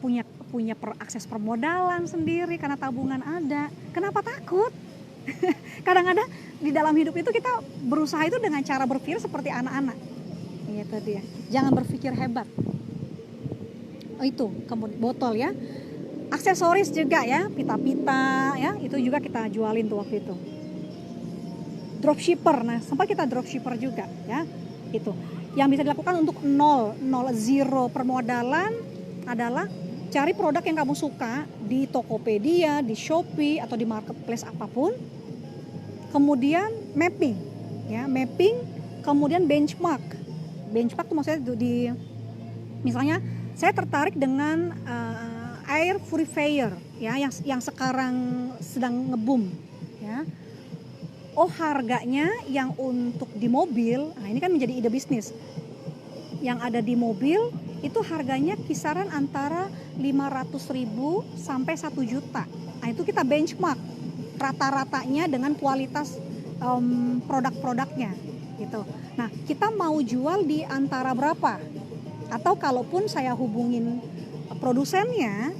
punya akses permodalan sendiri karena tabungan ada, kenapa takut? Kadang-kadang di dalam hidup itu kita berusaha itu dengan cara berpikir seperti anak-anak. Itu dia. Jangan berpikir hebat. Oh itu, kemudian botol ya. Aksesoris juga ya, pita-pita ya, itu juga kita jualin tuh waktu itu. Dropshipper, nah sempat kita dropshipper juga ya. Itu. Yang bisa dilakukan untuk 0 permodalan adalah cari produk yang kamu suka di Tokopedia, di Shopee atau di marketplace apapun. Kemudian mapping, ya mapping, kemudian benchmark. Benchmark itu maksudnya di misalnya saya tertarik dengan air purifier, ya yang sekarang sedang ngebum, ya. Oh harganya yang untuk di mobil, nah ini kan menjadi ide bisnis. Yang ada di mobil itu harganya kisaran antara 500.000 sampai 1 juta. Nah itu kita benchmark rata-ratanya dengan kualitas produk-produknya gitu. Nah kita mau jual di antara berapa? Atau kalaupun saya hubungin produsennya,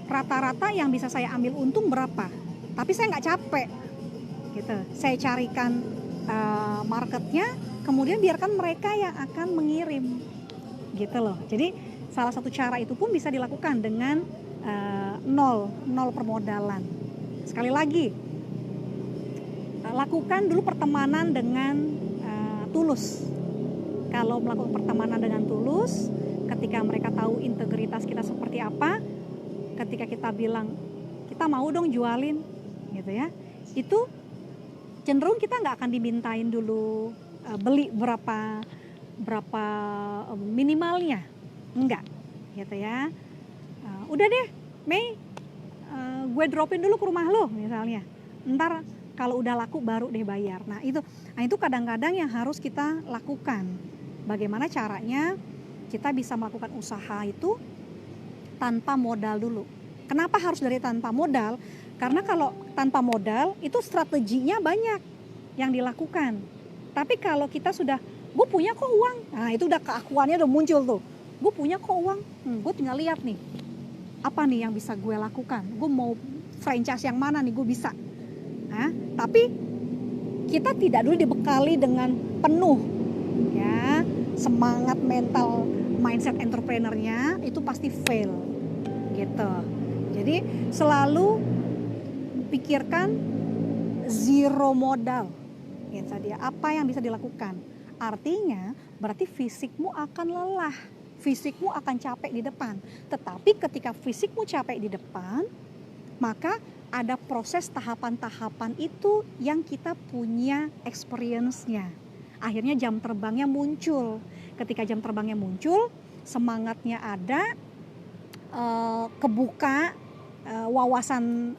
rata-rata yang bisa saya ambil untung berapa? Tapi saya nggak capek gitu. Saya carikan marketnya, kemudian biarkan mereka yang akan mengirim gitu loh. Jadi salah satu cara itu pun bisa dilakukan dengan nol permodalan. Sekali lagi, lakukan dulu pertemanan dengan tulus. Kalau melakukan pertemanan dengan tulus, ketika mereka tahu integritas kita seperti apa, ketika kita bilang kita mau dong jualin gitu ya, itu cenderung kita nggak akan dimintain dulu beli berapa minimalnya, enggak gitu ya. Udah deh Mei, gue dropin dulu ke rumah lo misalnya, ntar kalau udah laku baru deh bayar. Nah itu kadang-kadang yang harus kita lakukan. Bagaimana caranya kita bisa melakukan usaha itu tanpa modal dulu. Kenapa harus dari tanpa modal? Karena kalau tanpa modal itu strateginya banyak yang dilakukan. Tapi kalau kita sudah, gue punya kok uang, nah itu udah keakuannya udah muncul tuh. Gue punya kok uang, gue tinggal lihat nih, apa nih yang bisa gue lakukan. Gue mau franchise yang mana nih gue bisa. Nah, tapi kita tidak dulu dibekali dengan penuh ya semangat mental mindset entrepreneurnya, itu pasti fail gitu. Jadi selalu pikirkan zero modal gitu dia, apa yang bisa dilakukan. Artinya berarti fisikmu akan lelah, fisikmu akan capek di depan. Tetapi ketika fisikmu capek di depan, maka ada proses tahapan-tahapan itu yang kita punya experience-nya. Akhirnya jam terbangnya muncul. Ketika jam terbangnya muncul, semangatnya ada, kebuka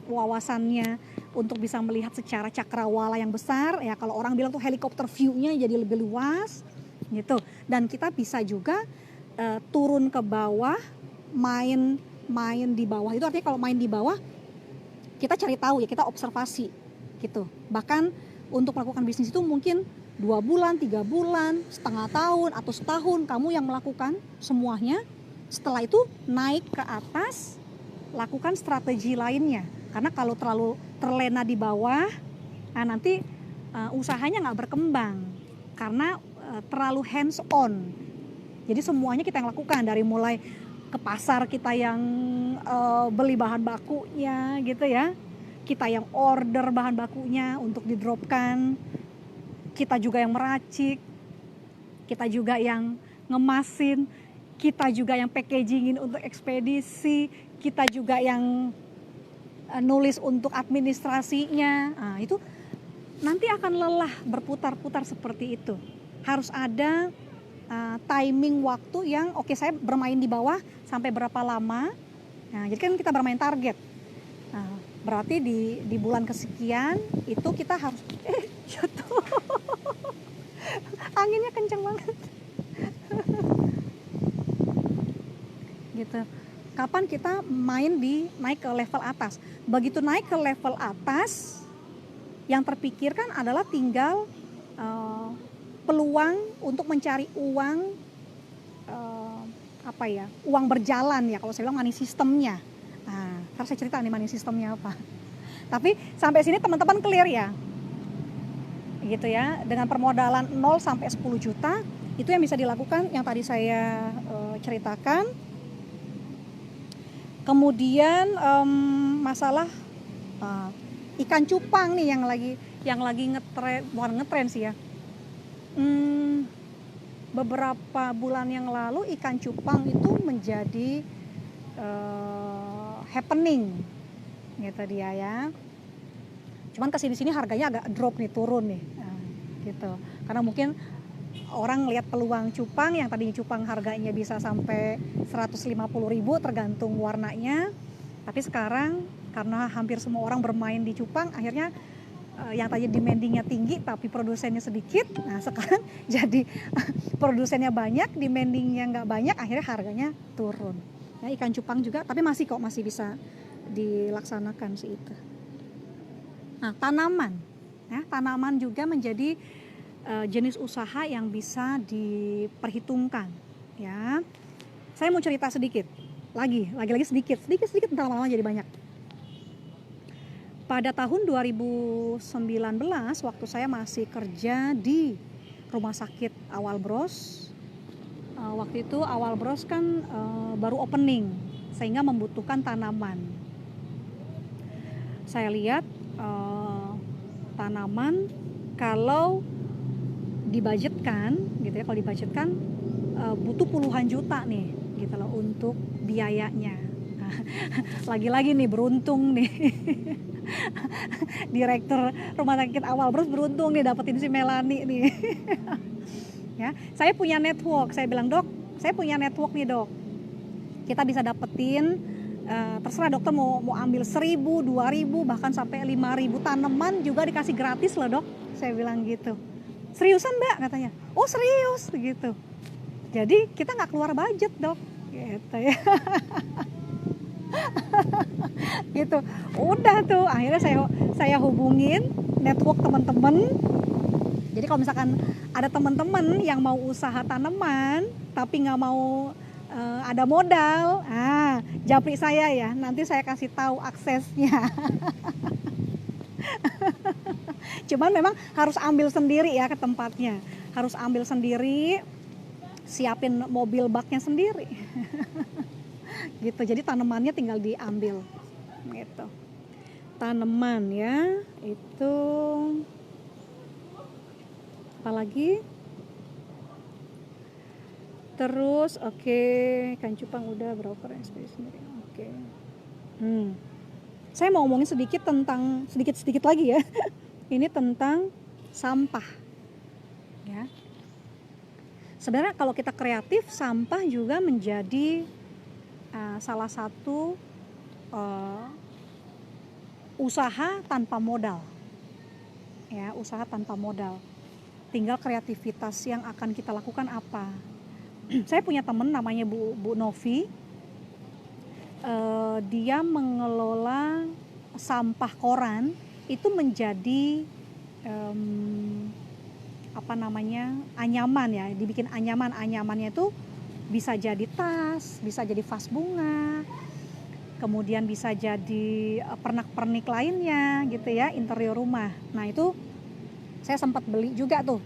wawasannya untuk bisa melihat secara cakrawala yang besar. Ya kalau orang bilang tuh helikopter view-nya jadi lebih luas gitu. Dan kita bisa juga turun ke bawah, main di bawah. Itu artinya kalau main di bawah, kita cari tahu ya, kita observasi gitu. Bahkan untuk melakukan bisnis itu mungkin 2 bulan, 3 bulan, setengah tahun atau setahun kamu yang melakukan semuanya. Setelah itu naik ke atas, lakukan strategi lainnya. Karena kalau terlalu terlena di bawah, nah nanti usahanya nggak berkembang karena terlalu hands on. Jadi semuanya kita yang lakukan, dari mulai ke pasar kita yang beli bahan bakunya gitu ya, kita yang order bahan bakunya untuk didropkan, kita juga yang meracik, kita juga yang ngemasin, kita juga yang packagingin untuk ekspedisi, kita juga yang nulis untuk administrasinya. Nah, itu nanti akan lelah berputar-putar seperti itu. Harus ada timing waktu yang oke, saya bermain di bawah sampai berapa lama. Nah, jadi kan kita bermain target. Nah, berarti di bulan kesekian itu kita harus jatuh. Anginnya kenceng banget. Gitu. Kapan kita naik ke level atas? Begitu naik ke level atas, yang terpikirkan adalah tinggal peluang untuk mencari uang, uang berjalan ya, kalau saya bilang money systemnya. Nah, ntar saya cerita nih money systemnya apa. Tapi sampai sini teman-teman clear ya, gitu ya. Dengan permodalan 0 sampai 10 juta itu yang bisa dilakukan, yang tadi saya ceritakan. Kemudian masalah ikan cupang nih yang lagi ngetren, bukan ngetren sih ya. beberapa bulan yang lalu ikan cupang itu menjadi happening gitu dia ya. Cuman kesini-sini harganya agak drop nih, turun nih, nah, gitu. Karena mungkin orang lihat peluang cupang yang tadinya cupang harganya bisa sampai 150.000 tergantung warnanya, tapi sekarang karena hampir semua orang bermain di cupang, akhirnya yang tadi demandingnya tinggi tapi produsennya sedikit, nah sekarang jadi produsennya banyak, demandingnya nggak banyak, akhirnya harganya turun. Nah, ikan cupang juga, tapi masih bisa dilaksanakan sih itu. Nah, tanaman juga menjadi jenis usaha yang bisa diperhitungkan, ya. Saya mau cerita sedikit, lagi sedikit, entar lama-lama jadi banyak. Pada tahun 2019 waktu saya masih kerja di Rumah Sakit Awal Bros, waktu itu Awal Bros kan baru opening sehingga membutuhkan tanaman. Saya lihat tanaman kalau dibudgetkan gitu ya, butuh puluhan juta nih gitu loh untuk biayanya. Lagi-lagi nih beruntung nih. Direktur Rumah Sakit Awal Bros beruntung nih dapetin si Melani nih. Ya, saya punya network. Saya bilang, "Dok, saya punya network nih, Dok. Kita bisa dapetin terserah dokter mau ambil 1.000, 2.000, bahkan sampai 5.000 tanaman juga dikasih gratis loh, Dok." Saya bilang gitu. "Seriusan, Mbak?" katanya. "Oh, serius," gitu. Jadi kita nggak keluar budget, Dok, gitu ya. Gitu. Udah tuh, akhirnya saya hubungin network teman-teman. Jadi kalau misalkan ada teman-teman yang mau usaha tanaman tapi nggak mau ada modal, japri saya ya, nanti saya kasih tahu aksesnya. Cuman memang harus ambil sendiri ya ke tempatnya, harus ambil sendiri, siapin mobil baknya sendiri. Gitu, jadi tanamannya tinggal diambil gitu. Tanaman ya, itu apalagi? Terus ikan cupang udah, broker ekspedisi sendiri. Saya mau ngomongin sedikit lagi ya. Ini tentang sampah ya. Sebenarnya kalau kita kreatif, sampah juga menjadi salah satu usaha tanpa modal, ya, usaha tanpa modal. Tinggal kreativitas yang akan kita lakukan apa. Saya punya teman namanya Bu Novi, dia mengelola sampah koran itu menjadi anyaman ya, dibikin anyamannya itu bisa jadi tas, bisa jadi vas bunga, kemudian bisa jadi pernak-pernik lainnya gitu ya, interior rumah. Nah itu saya sempat beli juga tuh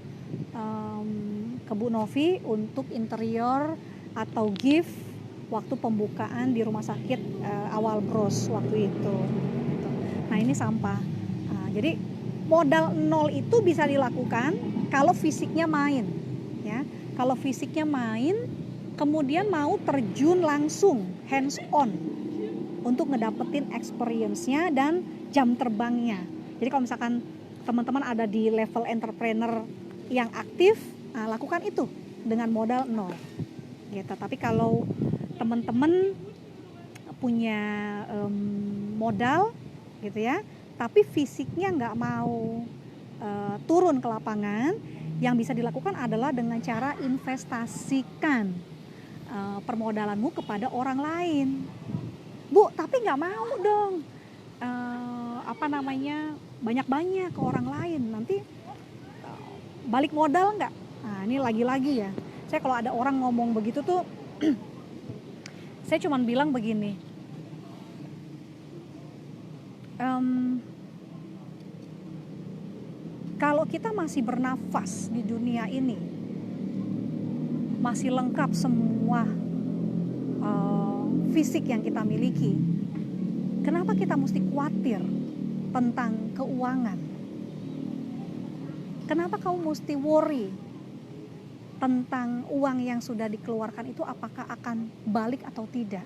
ke Bu Novi untuk interior atau gift waktu pembukaan di Rumah Sakit Awal Bros waktu itu. Nah ini sampah. Jadi modal nol itu bisa dilakukan kalau fisiknya main, ya. Kalau fisiknya main, kemudian mau terjun langsung hands on untuk ngedapetin experience-nya dan jam terbangnya. Jadi kalau misalkan teman-teman ada di level entrepreneur yang aktif, lakukan itu dengan modal nol gitu. Tapi kalau teman-teman punya modal gitu ya, tapi fisiknya nggak mau turun ke lapangan, yang bisa dilakukan adalah dengan cara investasikan permodalanmu kepada orang lain. Bu, tapi nggak mau dong banyak-banyak ke orang lain, nanti balik modal nggak? Nah ini lagi-lagi ya, saya kalau ada orang ngomong begitu tuh saya cuman bilang begini, kalau kita masih bernafas di dunia ini, masih lengkap semua fisik yang kita miliki, kenapa kita mesti khawatir tentang keuangan? Kenapa kamu mesti worry tentang uang yang sudah dikeluarkan itu apakah akan balik atau tidak.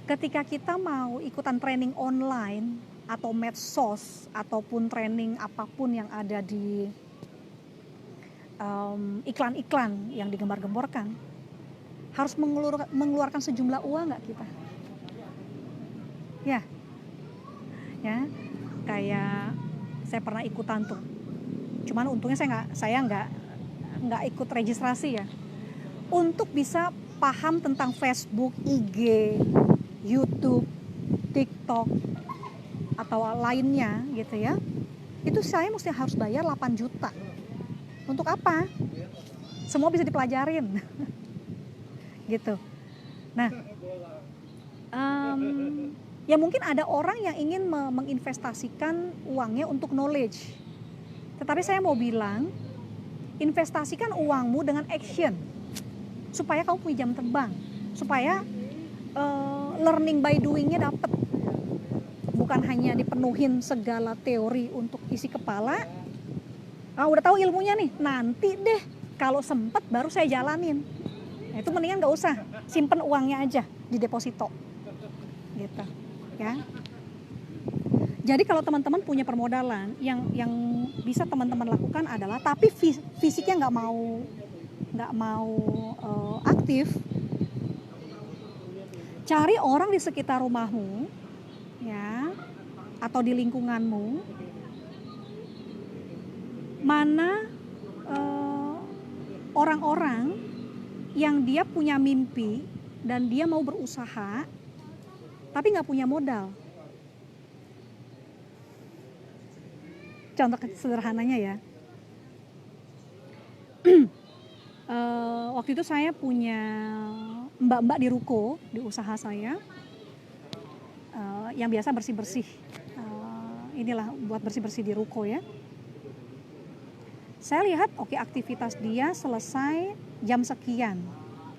Ketika kita mau ikutan training online atau medsos ataupun training apapun yang ada di iklan-iklan yang digembar-gemborkan, harus mengeluarkan sejumlah uang nggak kita? Ya, kayak saya pernah ikutan tuh. Cuman untungnya saya nggak ikut registrasi ya. Untuk bisa paham tentang Facebook, IG, YouTube, TikTok atau lainnya gitu ya. Itu saya mesti harus bayar 8 juta. Untuk apa? Semua bisa dipelajarin. Gitu. Nah, ya mungkin ada orang yang ingin menginvestasikan uangnya untuk knowledge. Tetapi saya mau bilang, investasikan uangmu dengan action. Supaya kamu punya jam terbang. Supaya learning by doing-nya dapat. Bukan hanya dipenuhin segala teori untuk isi kepala. Udah tahu ilmunya nih, nanti deh kalau sempet baru saya jalanin. Nah, itu mendingan gak usah, simpen uangnya aja di deposito. Gitu, ya. Jadi kalau teman-teman punya permodalan yang bisa teman-teman lakukan adalah, tapi fisiknya nggak mau aktif, cari orang di sekitar rumahmu, ya, atau di lingkunganmu, mana orang-orang yang dia punya mimpi dan dia mau berusaha, tapi nggak punya modal. Contoh sederhananya ya, waktu itu saya punya mbak-mbak di ruko, di usaha saya, yang biasa bersih-bersih, inilah buat bersih-bersih di ruko ya. Saya lihat aktivitas dia selesai jam sekian,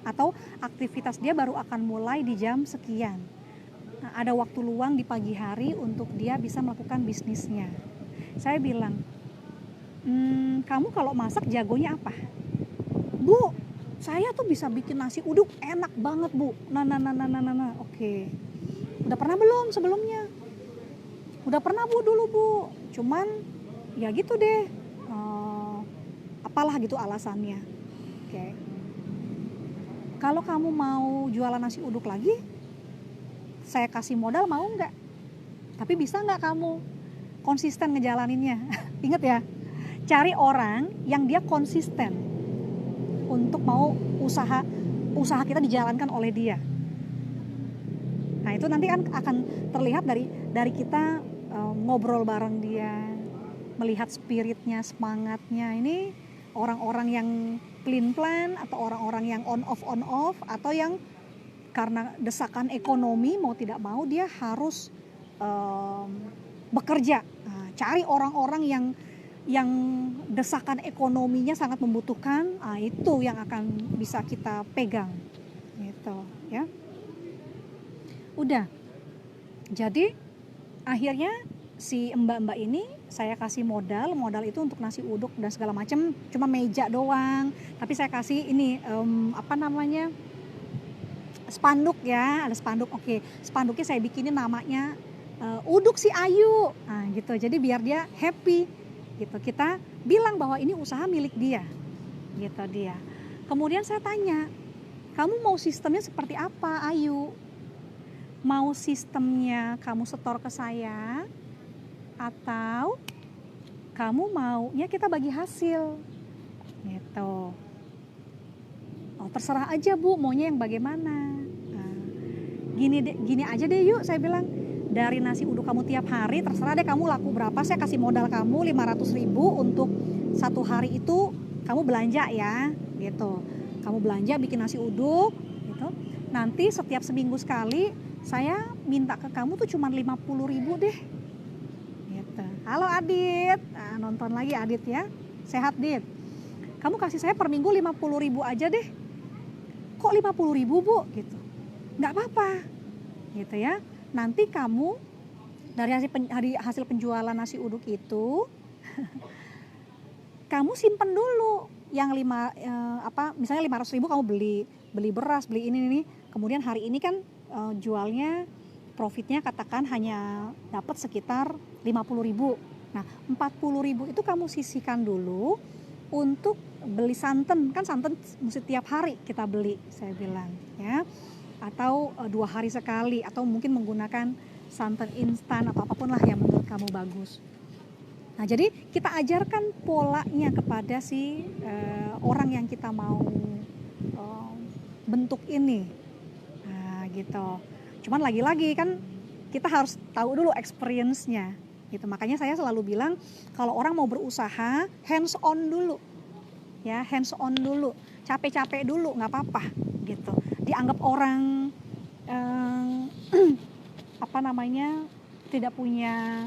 atau aktivitas dia baru akan mulai di jam sekian. Nah, ada waktu luang di pagi hari untuk dia bisa melakukan bisnisnya. Saya bilang, kamu kalau masak jagonya apa? Bu, saya tuh bisa bikin nasi uduk enak banget bu. Nah. Oke. Udah pernah belum sebelumnya? Udah pernah bu dulu bu. Cuman ya gitu deh. Apalah gitu alasannya. Oke. Kalau kamu mau jualan nasi uduk lagi, saya kasih modal mau nggak? Tapi bisa nggak kamu konsisten ngejalaninnya? Ingat ya, cari orang yang dia konsisten untuk mau usaha kita dijalankan oleh dia. Nah itu nanti kan akan terlihat dari kita ngobrol bareng dia, melihat spiritnya, semangatnya. Ini orang-orang yang clean plan atau orang-orang yang on off, atau yang karena desakan ekonomi mau tidak mau dia harus bekerja. Nah, cari orang-orang yang desakan ekonominya sangat membutuhkan, itu yang akan bisa kita pegang, gitu ya. Udah, jadi akhirnya si mbak-mbak ini saya kasih modal itu untuk nasi uduk dan segala macam, cuma meja doang. Tapi saya kasih ini spanduk ya, ada spanduk. Oke, spanduknya saya bikinin namanya uduk si Ayu, nah gitu. Jadi biar dia happy, gitu. Kita bilang bahwa ini usaha milik dia, gitu dia. Kemudian saya tanya, kamu mau sistemnya seperti apa Ayu? Mau sistemnya kamu setor ke saya, atau kamu maunya kita bagi hasil, gitu. Terserah aja bu, maunya yang bagaimana. Nah, gini aja deh yuk, saya bilang. Dari nasi uduk kamu tiap hari, terserah deh kamu laku berapa, saya kasih modal kamu 500.000 untuk satu hari itu kamu belanja ya, gitu. Kamu belanja bikin nasi uduk, gitu. Nanti setiap seminggu sekali saya minta ke kamu tuh cuma 50.000 deh, gitu. Halo Adit, nah, nonton lagi Adit ya, sehat Dit. Kamu kasih saya per minggu 50.000 aja deh. Kok 50.000 bu, gitu. Nggak apa-apa, gitu ya. Nanti kamu dari hasil penjualan nasi uduk itu kamu simpen dulu yang misalnya 500.000 kamu beli beras, beli ini, kemudian hari ini kan jualnya profitnya katakan hanya dapat sekitar 50.000. Nah 40.000 itu kamu sisihkan dulu untuk beli santan, kan santan mesti tiap hari kita beli, saya bilang ya, atau 2 hari sekali, atau mungkin menggunakan santan instan atau apapun lah yang menurut kamu bagus. Nah jadi kita ajarkan polanya kepada si orang yang kita mau bentuk ini. Nah gitu. Cuman lagi-lagi kan kita harus tahu dulu experience-nya gitu. Makanya saya selalu bilang kalau orang mau berusaha hands on dulu. Ya, hands on dulu. Capek-capek dulu nggak apa-apa gitu. Dianggap orang tidak punya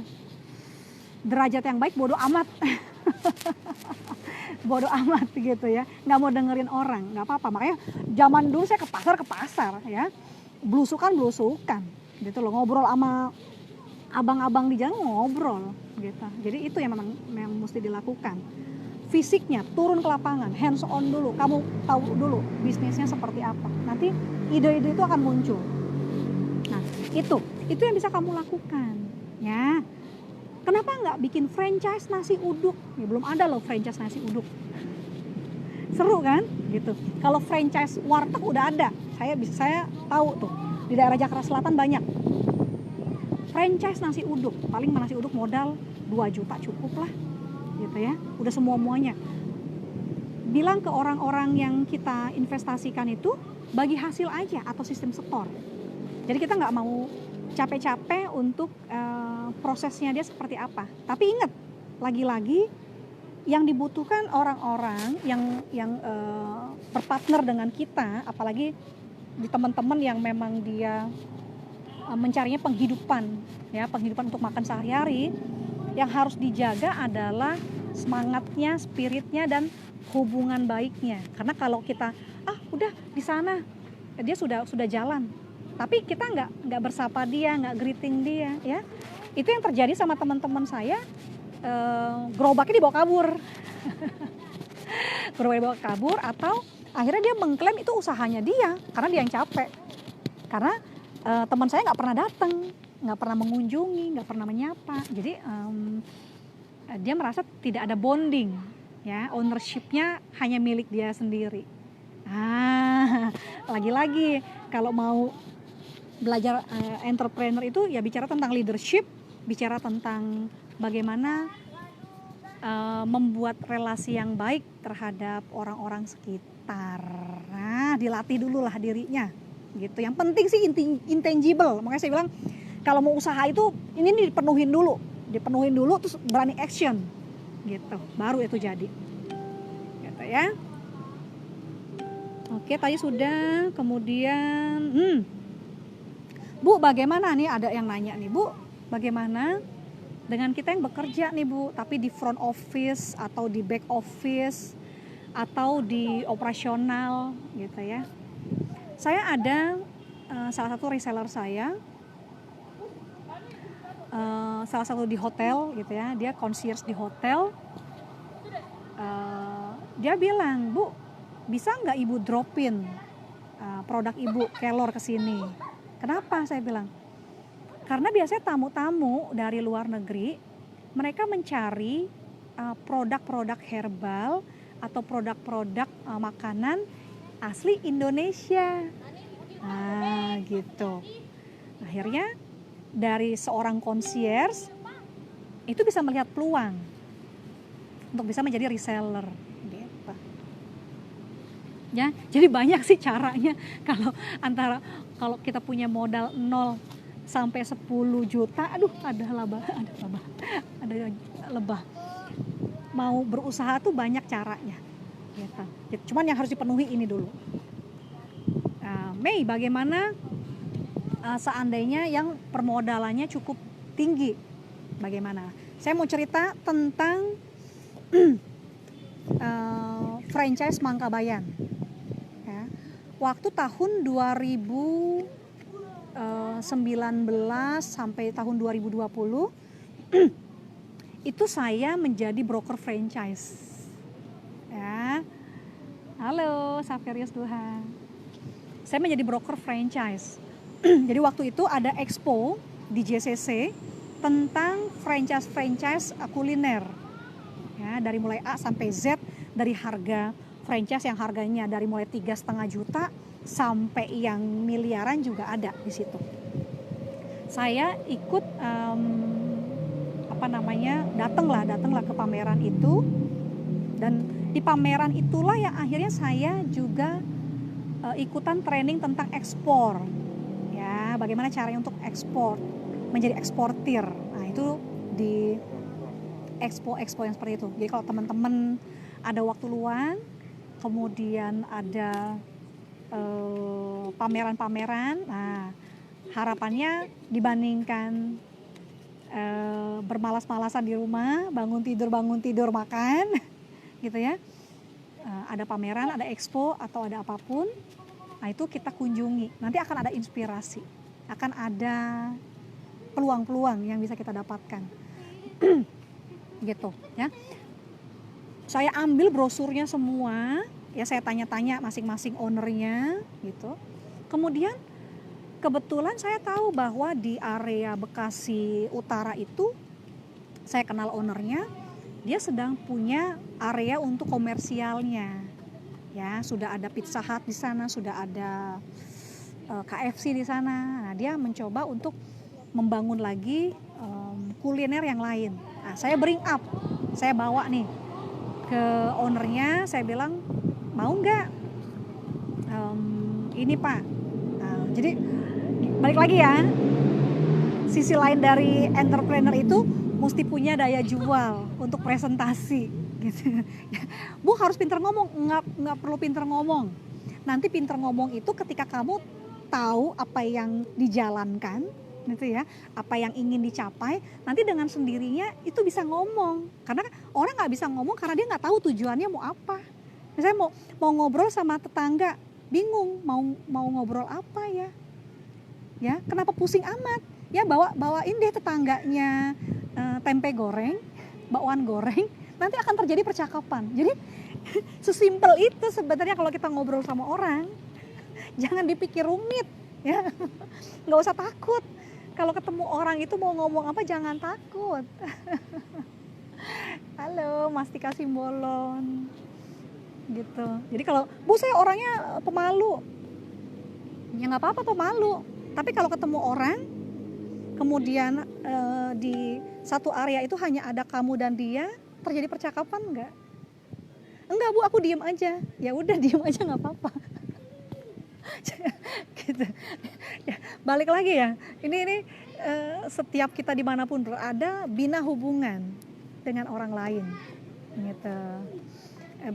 derajat yang baik, bodoh amat. Bodoh amat gitu ya, nggak mau dengerin orang, nggak apa-apa. Makanya zaman dulu saya ke pasar ya, belusukan gitu loh, ngobrol sama abang-abang di jalan, ngobrol gitu. Jadi itu yang memang mesti dilakukan. Fisiknya turun ke lapangan, hands on dulu, kamu tahu dulu bisnisnya seperti apa, nanti ide-ide itu akan muncul. Nah itu yang bisa kamu lakukan ya. Kenapa nggak bikin franchise nasi uduk? Ya, belum ada loh franchise nasi uduk. Seru kan? Gitu. Kalau franchise warteg udah ada. Saya tahu tuh di daerah Jakarta Selatan banyak. Franchise nasi uduk, paling nasi uduk modal 2 juta cukup lah. Gitu ya. Udah semuanya. Bilang ke orang-orang yang kita investasikan itu bagi hasil aja atau sistem setor. Jadi kita nggak mau capek-capek untuk prosesnya dia seperti apa. Tapi ingat, lagi-lagi yang dibutuhkan orang-orang yang berpartner dengan kita, apalagi di teman-teman yang memang dia mencarinya penghidupan untuk makan sehari-hari, yang harus dijaga adalah semangatnya, spiritnya, dan hubungan baiknya. Karena kalau kita udah di sana dia sudah jalan, tapi kita nggak bersapa dia, nggak greeting dia, ya itu yang terjadi sama teman-teman saya. Gerobaknya dibawa kabur, atau akhirnya dia mengklaim itu usahanya dia karena dia yang capek. Karena teman saya nggak pernah datang, nggak pernah mengunjungi, nggak pernah menyapa. Jadi dia merasa tidak ada bonding, ya, ownership-nya hanya milik dia sendiri. Lagi-lagi kalau mau belajar entrepreneur itu ya bicara tentang leadership, bicara tentang bagaimana membuat relasi yang baik terhadap orang-orang sekitar. Nah, dilatih dulu lah dirinya, gitu. Yang penting sih intangible. Makanya saya bilang kalau mau usaha itu ini dipenuhin dulu, terus berani action, gitu. Baru itu jadi, gitu ya. Oke, tadi sudah. Kemudian, Bu, bagaimana nih? Ada yang nanya nih, Bu, bagaimana dengan kita yang bekerja nih, Bu, tapi di front office atau di back office atau di operasional, gitu ya. Saya ada salah satu reseller saya, salah satu di hotel, gitu ya. Dia concierge di hotel. Dia bilang, Bu, bisa nggak Ibu dropin produk Ibu Kelor ke sini? Kenapa? Saya bilang, karena biasanya tamu-tamu dari luar negeri, mereka mencari produk-produk herbal atau produk-produk makanan asli Indonesia. Nah, gitu. Akhirnya dari seorang concierge itu bisa melihat peluang untuk bisa menjadi reseller. Gitu. Ya, jadi banyak sih caranya. Kalau kita punya modal 0 sampai 10 juta, ada lebah. Mau berusaha tuh banyak caranya, gitu. Cuman yang harus dipenuhi ini dulu. Mei, bagaimana seandainya yang permodalannya cukup tinggi? Bagaimana? Saya mau cerita tentang franchise Mangkabayan. Ya. Waktu tahun 2019 sampai tahun 2020 itu saya menjadi broker franchise, ya. Halo, Saferius Duha. Saya menjadi broker franchise. Jadi waktu itu ada expo di JCC tentang franchise kuliner. Ya, dari mulai A sampai Z, dari harga franchise yang harganya dari mulai 3,5 juta sampai yang miliaran juga ada di situ. Saya ikut datanglah ke pameran itu, dan di pameran itulah yang akhirnya saya juga ikutan training tentang ekspor, ya, bagaimana caranya untuk ekspor, menjadi eksportir. Nah itu di expo yang seperti itu. Jadi kalau teman-teman ada waktu luang, kemudian ada pameran-pameran, nah harapannya dibandingkan bermalas-malasan di rumah, bangun tidur makan gitu ya, ada pameran, ada expo atau ada apapun, nah itu kita kunjungi. Nanti akan ada inspirasi, akan ada peluang-peluang yang bisa kita dapatkan gitu ya. Saya ambil brosurnya semua ya, saya tanya-tanya masing-masing ownernya gitu. Kemudian kebetulan saya tahu bahwa di area Bekasi Utara itu saya kenal ownernya, dia sedang punya area untuk komersialnya. Ya, sudah ada Pizza Hut di sana, sudah ada KFC di sana. Nah, dia mencoba untuk membangun lagi kuliner yang lain. Nah, saya bring up, saya bawa nih ke ownernya, saya bilang, mau nggak ini Pak. Nah, jadi balik lagi ya, sisi lain dari entrepreneur itu mesti punya daya jual untuk presentasi gitu. Bu harus pintar ngomong, nggak perlu pintar ngomong. Nanti pintar ngomong itu ketika kamu tahu apa yang dijalankan gitu ya, apa yang ingin dicapai, nanti dengan sendirinya itu bisa ngomong. Karena orang nggak bisa ngomong karena dia nggak tahu tujuannya mau apa. Misalnya mau ngobrol sama tetangga, bingung mau ngobrol apa ya. Ya, kenapa pusing amat? Ya bawain deh tetangganya tempe goreng, bakwan goreng, nanti akan terjadi percakapan. Jadi sesimpel itu sebenarnya kalau kita ngobrol sama orang. Jangan dipikir rumit ya. Nggak usah takut. Kalau ketemu orang itu mau ngomong apa jangan takut. Halo, Mas Tika Simbolon. Gitu. Jadi kalau Bu saya orangnya pemalu. Ya nggak apa-apa pemalu. Tapi kalau ketemu orang, kemudian di satu area itu hanya ada kamu dan dia, terjadi percakapan enggak? Enggak Bu, aku diem aja. Ya udah diem aja nggak apa-apa. Gitu. Ya, balik lagi ya. Ini setiap kita dimanapun berada, bina hubungan dengan orang lain. Gitu.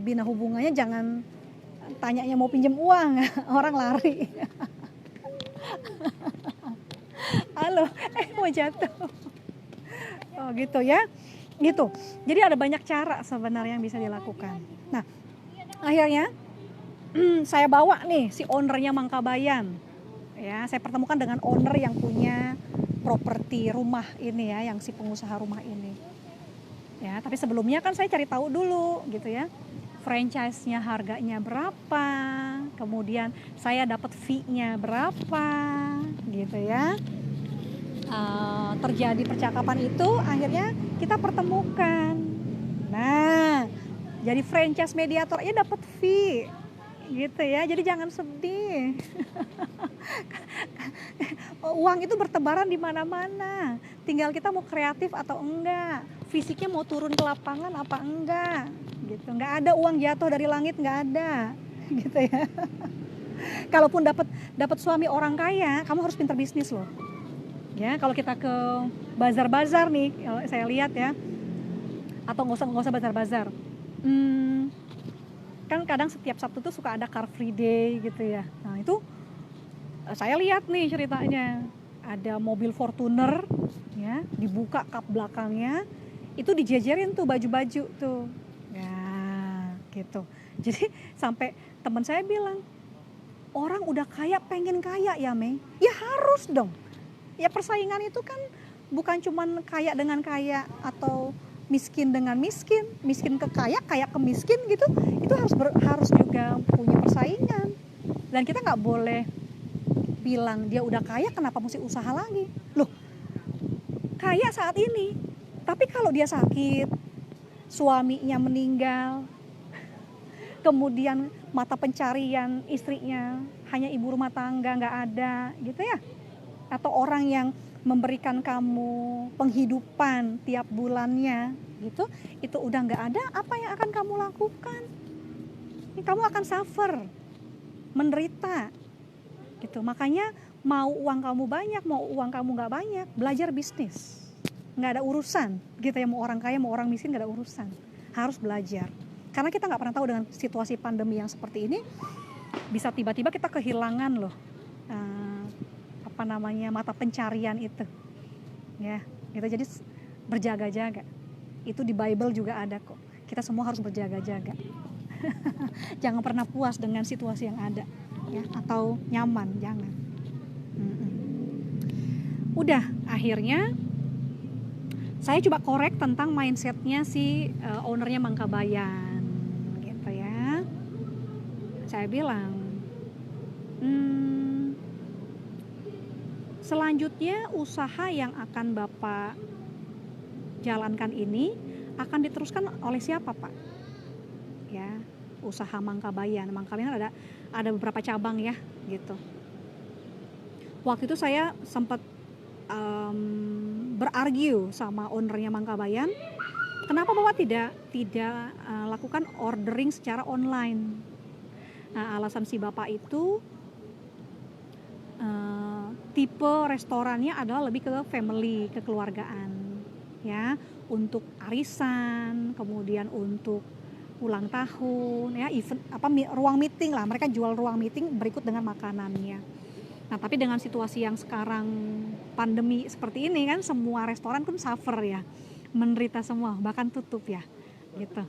Bina hubungannya jangan tanyanya mau pinjam uang, orang lari. Halo, mau jatuh. Oh gitu ya, gitu. Jadi ada banyak cara sebenarnya yang bisa dilakukan. Nah, akhirnya saya bawa nih si ownernya Mangkabayan. Ya, saya pertemukan dengan owner yang punya properti rumah ini ya, yang si pengusaha rumah ini. Ya, tapi sebelumnya kan saya cari tahu dulu gitu ya. Franchise-nya harganya berapa, kemudian saya dapat fee-nya berapa, gitu ya. Terjadi percakapan itu, akhirnya kita pertemukan. Nah, jadi franchise mediator ya dapat fee, gitu ya. Jadi jangan sedih. Uang itu bertebaran di mana-mana. Tinggal kita mau kreatif atau enggak, fisiknya mau turun ke lapangan apa enggak. Gitu, nggak ada uang jatuh dari langit, nggak ada, gitu ya. Kalaupun dapat suami orang kaya, kamu harus pintar bisnis loh. Ya, kalau kita ke bazar-bazar nih, saya lihat ya, atau nggak usah bazar-bazar. Kan kadang setiap Sabtu tuh suka ada Car Free Day gitu ya. Nah itu saya lihat nih ceritanya, ada mobil Fortuner, ya, dibuka kap belakangnya, itu dijejerin tuh baju-baju tuh. Gitu. Jadi sampai teman saya bilang, orang udah kaya pengen kaya ya Mei, ya harus dong. Ya persaingan itu kan bukan cuman kaya dengan kaya atau miskin dengan miskin, miskin ke kaya, kaya ke miskin gitu, itu harus juga punya persaingan. Dan kita nggak boleh bilang dia udah kaya kenapa mesti usaha lagi. Loh, kaya saat ini, tapi kalau dia sakit, suaminya meninggal, kemudian mata pencarian istrinya hanya ibu rumah tangga, nggak ada gitu ya, atau orang yang memberikan kamu penghidupan tiap bulannya gitu, itu udah nggak ada, apa yang akan kamu lakukan? Kamu akan suffer, menderita gitu. Makanya mau uang kamu banyak, mau uang kamu nggak banyak, belajar bisnis, nggak ada urusan gitu ya, mau orang kaya mau orang miskin nggak ada urusan, harus belajar. Karena kita nggak pernah tahu dengan situasi pandemi yang seperti ini, bisa tiba-tiba kita kehilangan loh mata pencarian itu ya gitu. Jadi berjaga-jaga, itu di Bible juga ada kok, kita semua harus berjaga-jaga. Jangan pernah puas dengan situasi yang ada ya, atau nyaman, jangan. Udah, akhirnya saya coba korek tentang mindsetnya si ownernya Mangkabayan gitu ya. Saya bilang selanjutnya usaha yang akan Bapak jalankan ini akan diteruskan oleh siapa, Pak? Ya, usaha Mangkabayan. Mangkabayan ada beberapa cabang ya, gitu. Waktu itu saya sempat berargue sama ownernya Mangkabayan, kenapa Bapak tidak lakukan ordering secara online? Nah, alasan si Bapak itu tipe restorannya adalah lebih ke family, kekeluargaan ya, untuk arisan, kemudian untuk ulang tahun ya, event ruang meeting lah, mereka jual ruang meeting berikut dengan makanannya. Nah, tapi dengan situasi yang sekarang pandemi seperti ini kan, semua restoran kan suffer ya, menderita semua, bahkan tutup ya gitu.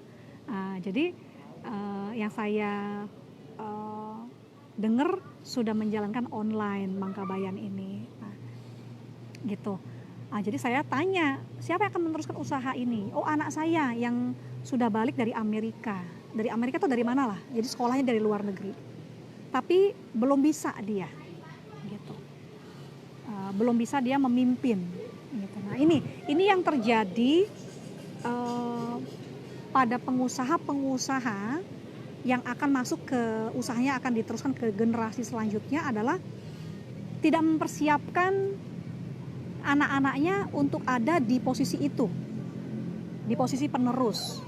Jadi yang saya dengar sudah menjalankan online Mangkabayan ini gitu. Jadi saya tanya, siapa yang akan meneruskan usaha ini? Oh, anak saya yang sudah balik dari Amerika. Dari Amerika atau dari mana lah, jadi sekolahnya dari luar negeri, tapi belum bisa dia gitu. Belum bisa dia memimpin gitu. Nah, ini yang terjadi pada pengusaha-pengusaha yang akan masuk ke usahanya, akan diteruskan ke generasi selanjutnya, adalah tidak mempersiapkan anak-anaknya untuk ada di posisi itu, di posisi penerus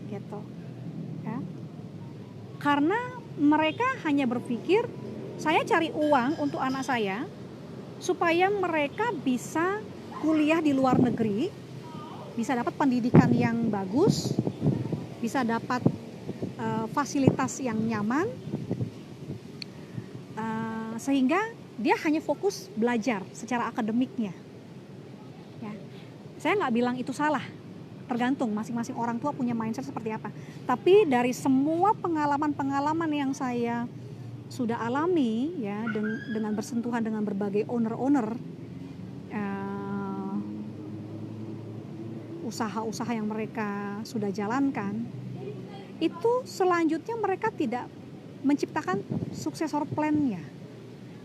gitu ya. Karena mereka hanya berpikir, saya cari uang untuk anak saya supaya mereka bisa kuliah di luar negeri, bisa dapat pendidikan yang bagus, bisa dapat fasilitas yang nyaman, sehingga dia hanya fokus belajar secara akademiknya ya. Saya nggak bilang itu salah, tergantung masing-masing orang tua punya mindset seperti apa. Tapi dari semua pengalaman-pengalaman yang saya sudah alami ya, dengan bersentuhan dengan berbagai owner-owner usaha-usaha yang mereka sudah jalankan, itu selanjutnya mereka tidak menciptakan successor plan-nya,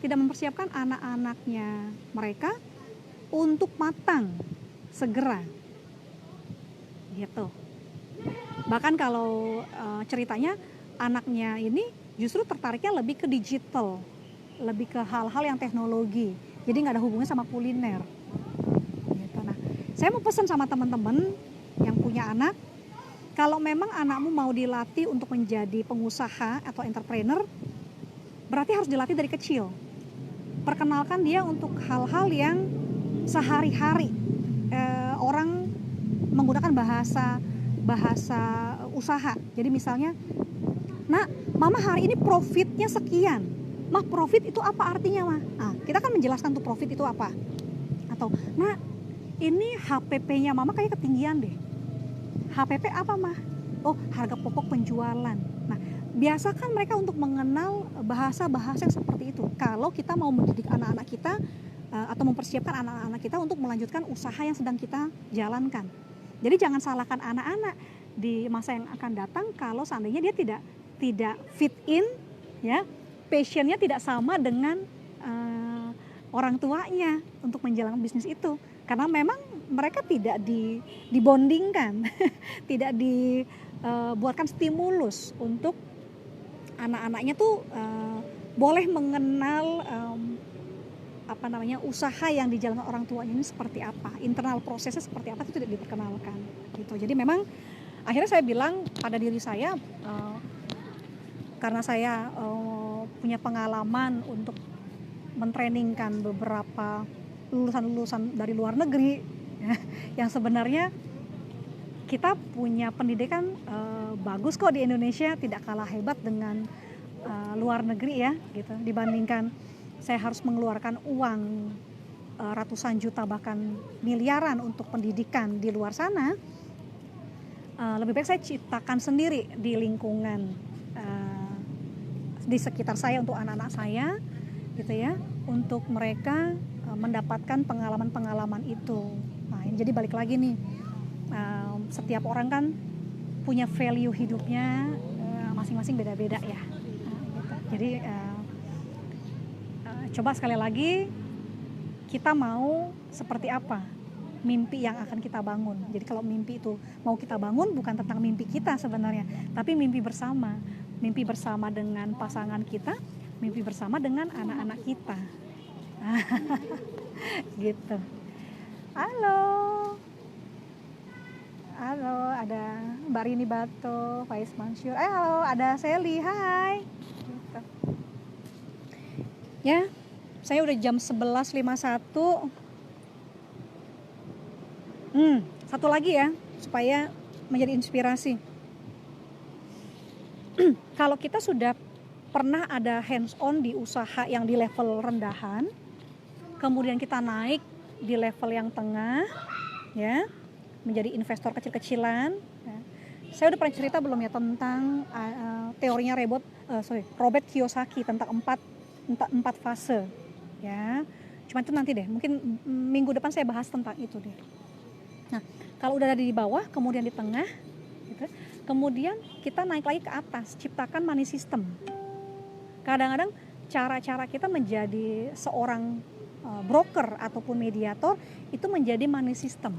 tidak mempersiapkan anak-anaknya mereka untuk matang segera gitu. Bahkan kalau ceritanya anaknya ini justru tertariknya lebih ke digital, lebih ke hal-hal yang teknologi, jadi nggak ada hubungannya sama kuliner gitu. Nah, saya mau pesan sama teman-teman yang punya anak, kalau memang anakmu mau dilatih untuk menjadi pengusaha atau entrepreneur, berarti harus dilatih dari kecil. Perkenalkan dia untuk hal-hal yang sehari-hari orang menggunakan bahasa usaha. Jadi misalnya, nah, mama hari ini profitnya sekian. Mah, profit itu apa artinya, mah? Nah, kita kan menjelaskan tuh profit itu apa. Atau, nah, ini HPP-nya mama kayak ketinggian deh. HPP apa, mah? Oh, harga pokok penjualan. Nah, biasakan mereka untuk mengenal bahasa-bahasa yang seperti itu. Kalau kita mau mendidik anak-anak kita atau mempersiapkan anak-anak kita untuk melanjutkan usaha yang sedang kita jalankan. Jadi jangan salahkan anak-anak di masa yang akan datang kalau seandainya dia tidak fit in, ya, passionnya tidak sama dengan orang tuanya untuk menjalankan bisnis itu, karena memang mereka tidak dibondingkan, tidak dibuatkan stimulus untuk anak-anaknya tuh boleh mengenal usaha yang dijalankan orang tuanya ini seperti apa, internal prosesnya seperti apa, itu tidak diperkenalkan gitu. Jadi memang akhirnya saya bilang pada diri saya, karena saya punya pengalaman untuk mentrainingkan beberapa lulusan-lulusan dari luar negeri, ya, yang sebenarnya kita punya pendidikan bagus kok di Indonesia, tidak kalah hebat dengan luar negeri ya gitu. Dibandingkan saya harus mengeluarkan uang ratusan juta bahkan miliaran untuk pendidikan di luar sana, lebih baik saya ciptakan sendiri di lingkungan di sekitar saya untuk anak-anak saya gitu ya, untuk mereka mendapatkan pengalaman-pengalaman itu. Nah, jadi balik lagi nih, setiap orang kan punya value hidupnya masing-masing beda-beda ya. Gitu. Jadi coba sekali lagi, kita mau seperti apa mimpi yang akan kita bangun. Jadi kalau mimpi itu mau kita bangun bukan tentang mimpi kita sebenarnya, tapi mimpi bersama dengan pasangan kita, mimpi bersama dengan anak-anak kita. Gitu. Halo, ada Mbak Rini Bato, Faiz Mansyur. Halo, ada Sally. Hai. Gitu. Ya, saya udah jam 11.51. Satu lagi ya, supaya menjadi inspirasi. Kalau kita sudah pernah ada hands on di usaha yang di level rendahan, kemudian kita naik di level yang tengah, ya, menjadi investor kecil-kecilan. Ya. Saya udah pernah cerita belum ya tentang teorinya Robert Kiyosaki tentang empat fase, ya. Cuma itu nanti deh, mungkin minggu depan saya bahas tentang itu deh. Nah, kalau udah ada di bawah, kemudian di tengah, gitu, kemudian kita naik lagi ke atas, ciptakan money system. Kadang-kadang cara-cara kita menjadi seorang broker ataupun mediator itu menjadi money system.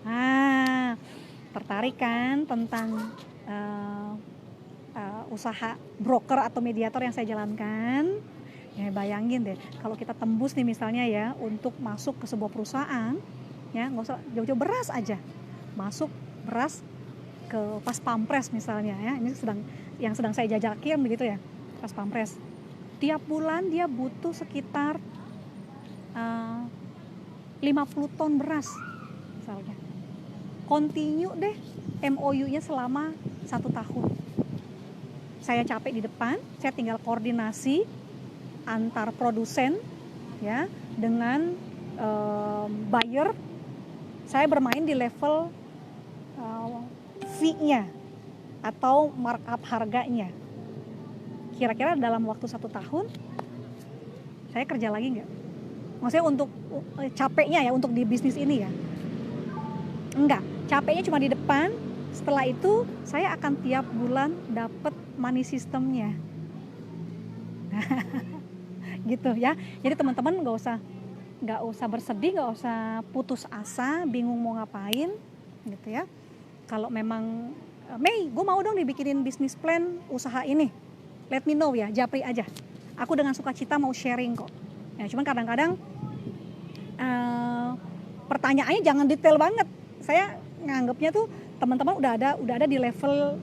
Nah, tertarik kan tentang usaha broker atau mediator yang saya jalankan? Ya, bayangin deh, kalau kita tembus nih misalnya ya, untuk masuk ke sebuah perusahaan, ya nggak usah jauh-jauh, beras aja, masuk beras ke Pas Pampres misalnya ya, ini yang sedang saya jajakin begitu ya, Pas Pampres. Tiap bulan dia butuh sekitar 50 ton beras misalnya. Continue deh MOU-nya selama 1 tahun. Saya capek di depan, saya tinggal koordinasi antar produsen ya dengan buyer. Saya bermain di level fee-nya atau markup harganya. Kira-kira dalam waktu 1 tahun saya kerja lagi nggak? Maksudnya untuk capeknya ya, untuk di bisnis ini ya. Enggak, capeknya cuma di depan. Setelah itu saya akan tiap bulan dapat money systemnya. Gitu ya. Jadi teman-teman nggak usah bersedih, nggak usah putus asa, bingung mau ngapain gitu ya. Kalau memang Mei, gue mau dong dibikinin bisnis plan usaha ini, let me know ya, japri aja. Aku dengan sukacita mau sharing kok. Ya, cuman kadang-kadang pertanyaannya jangan detail banget. Saya nganggapnya tuh teman-teman udah ada di level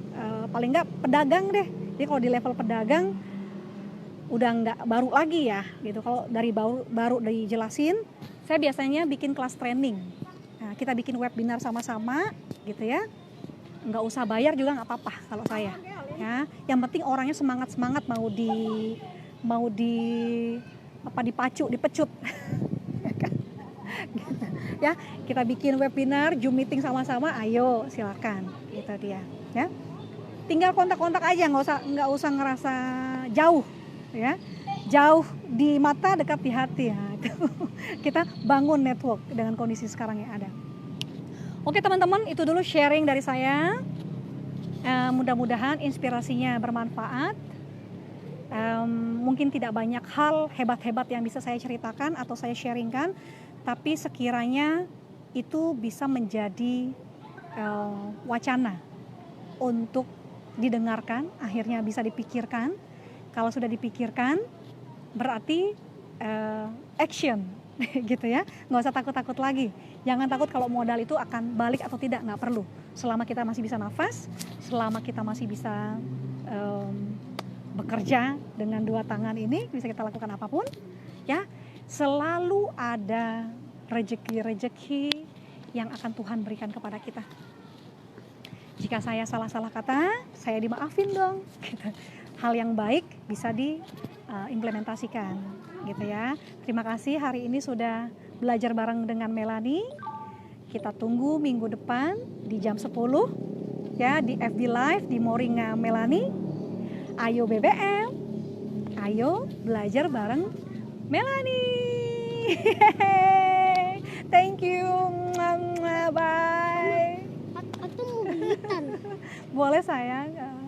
paling nggak pedagang deh. Jadi kalau di level pedagang udah nggak baru lagi ya gitu. Kalau dari baru dijelasin, saya biasanya bikin kelas training. Nah, kita bikin webinar sama-sama gitu ya. Nggak usah bayar juga nggak apa-apa kalau saya. Ya, yang penting orangnya semangat dipacu, dipecut. Gitu. Ya, kita bikin webinar, Zoom meeting sama-sama, ayo silakan. Gitu dia. Ya, tinggal kontak-kontak aja, nggak usah ngerasa jauh. Ya, jauh di mata, dekat di hati. Nah, itu kita bangun network dengan kondisi sekarang yang ada. Oke teman-teman, itu dulu sharing dari saya. Mudah-mudahan inspirasinya bermanfaat. Mungkin tidak banyak hal hebat-hebat yang bisa saya ceritakan atau saya sharingkan, tapi sekiranya itu bisa menjadi wacana untuk didengarkan, akhirnya bisa dipikirkan. Kalau sudah dipikirkan, berarti action, gitu ya. Nggak usah takut-takut lagi. Jangan takut kalau modal itu akan balik atau tidak, nggak perlu. Selama kita masih bisa nafas, selama kita masih bisa bekerja dengan dua tangan ini, bisa kita lakukan apapun, ya. Selalu ada rezeki-rezeki yang akan Tuhan berikan kepada kita. Jika saya salah-salah kata, saya dimaafin dong. Gitu. Hal yang baik bisa diimplementasikan, gitu ya. Terima kasih hari ini sudah belajar bareng dengan Melanie. Kita tunggu minggu depan di jam 10 ya di FB Live di Moringa Melanie. Ayo BBM, ayo belajar bareng Melanie. Thank you, bye.
Atau mau gigitan?
Boleh sayang.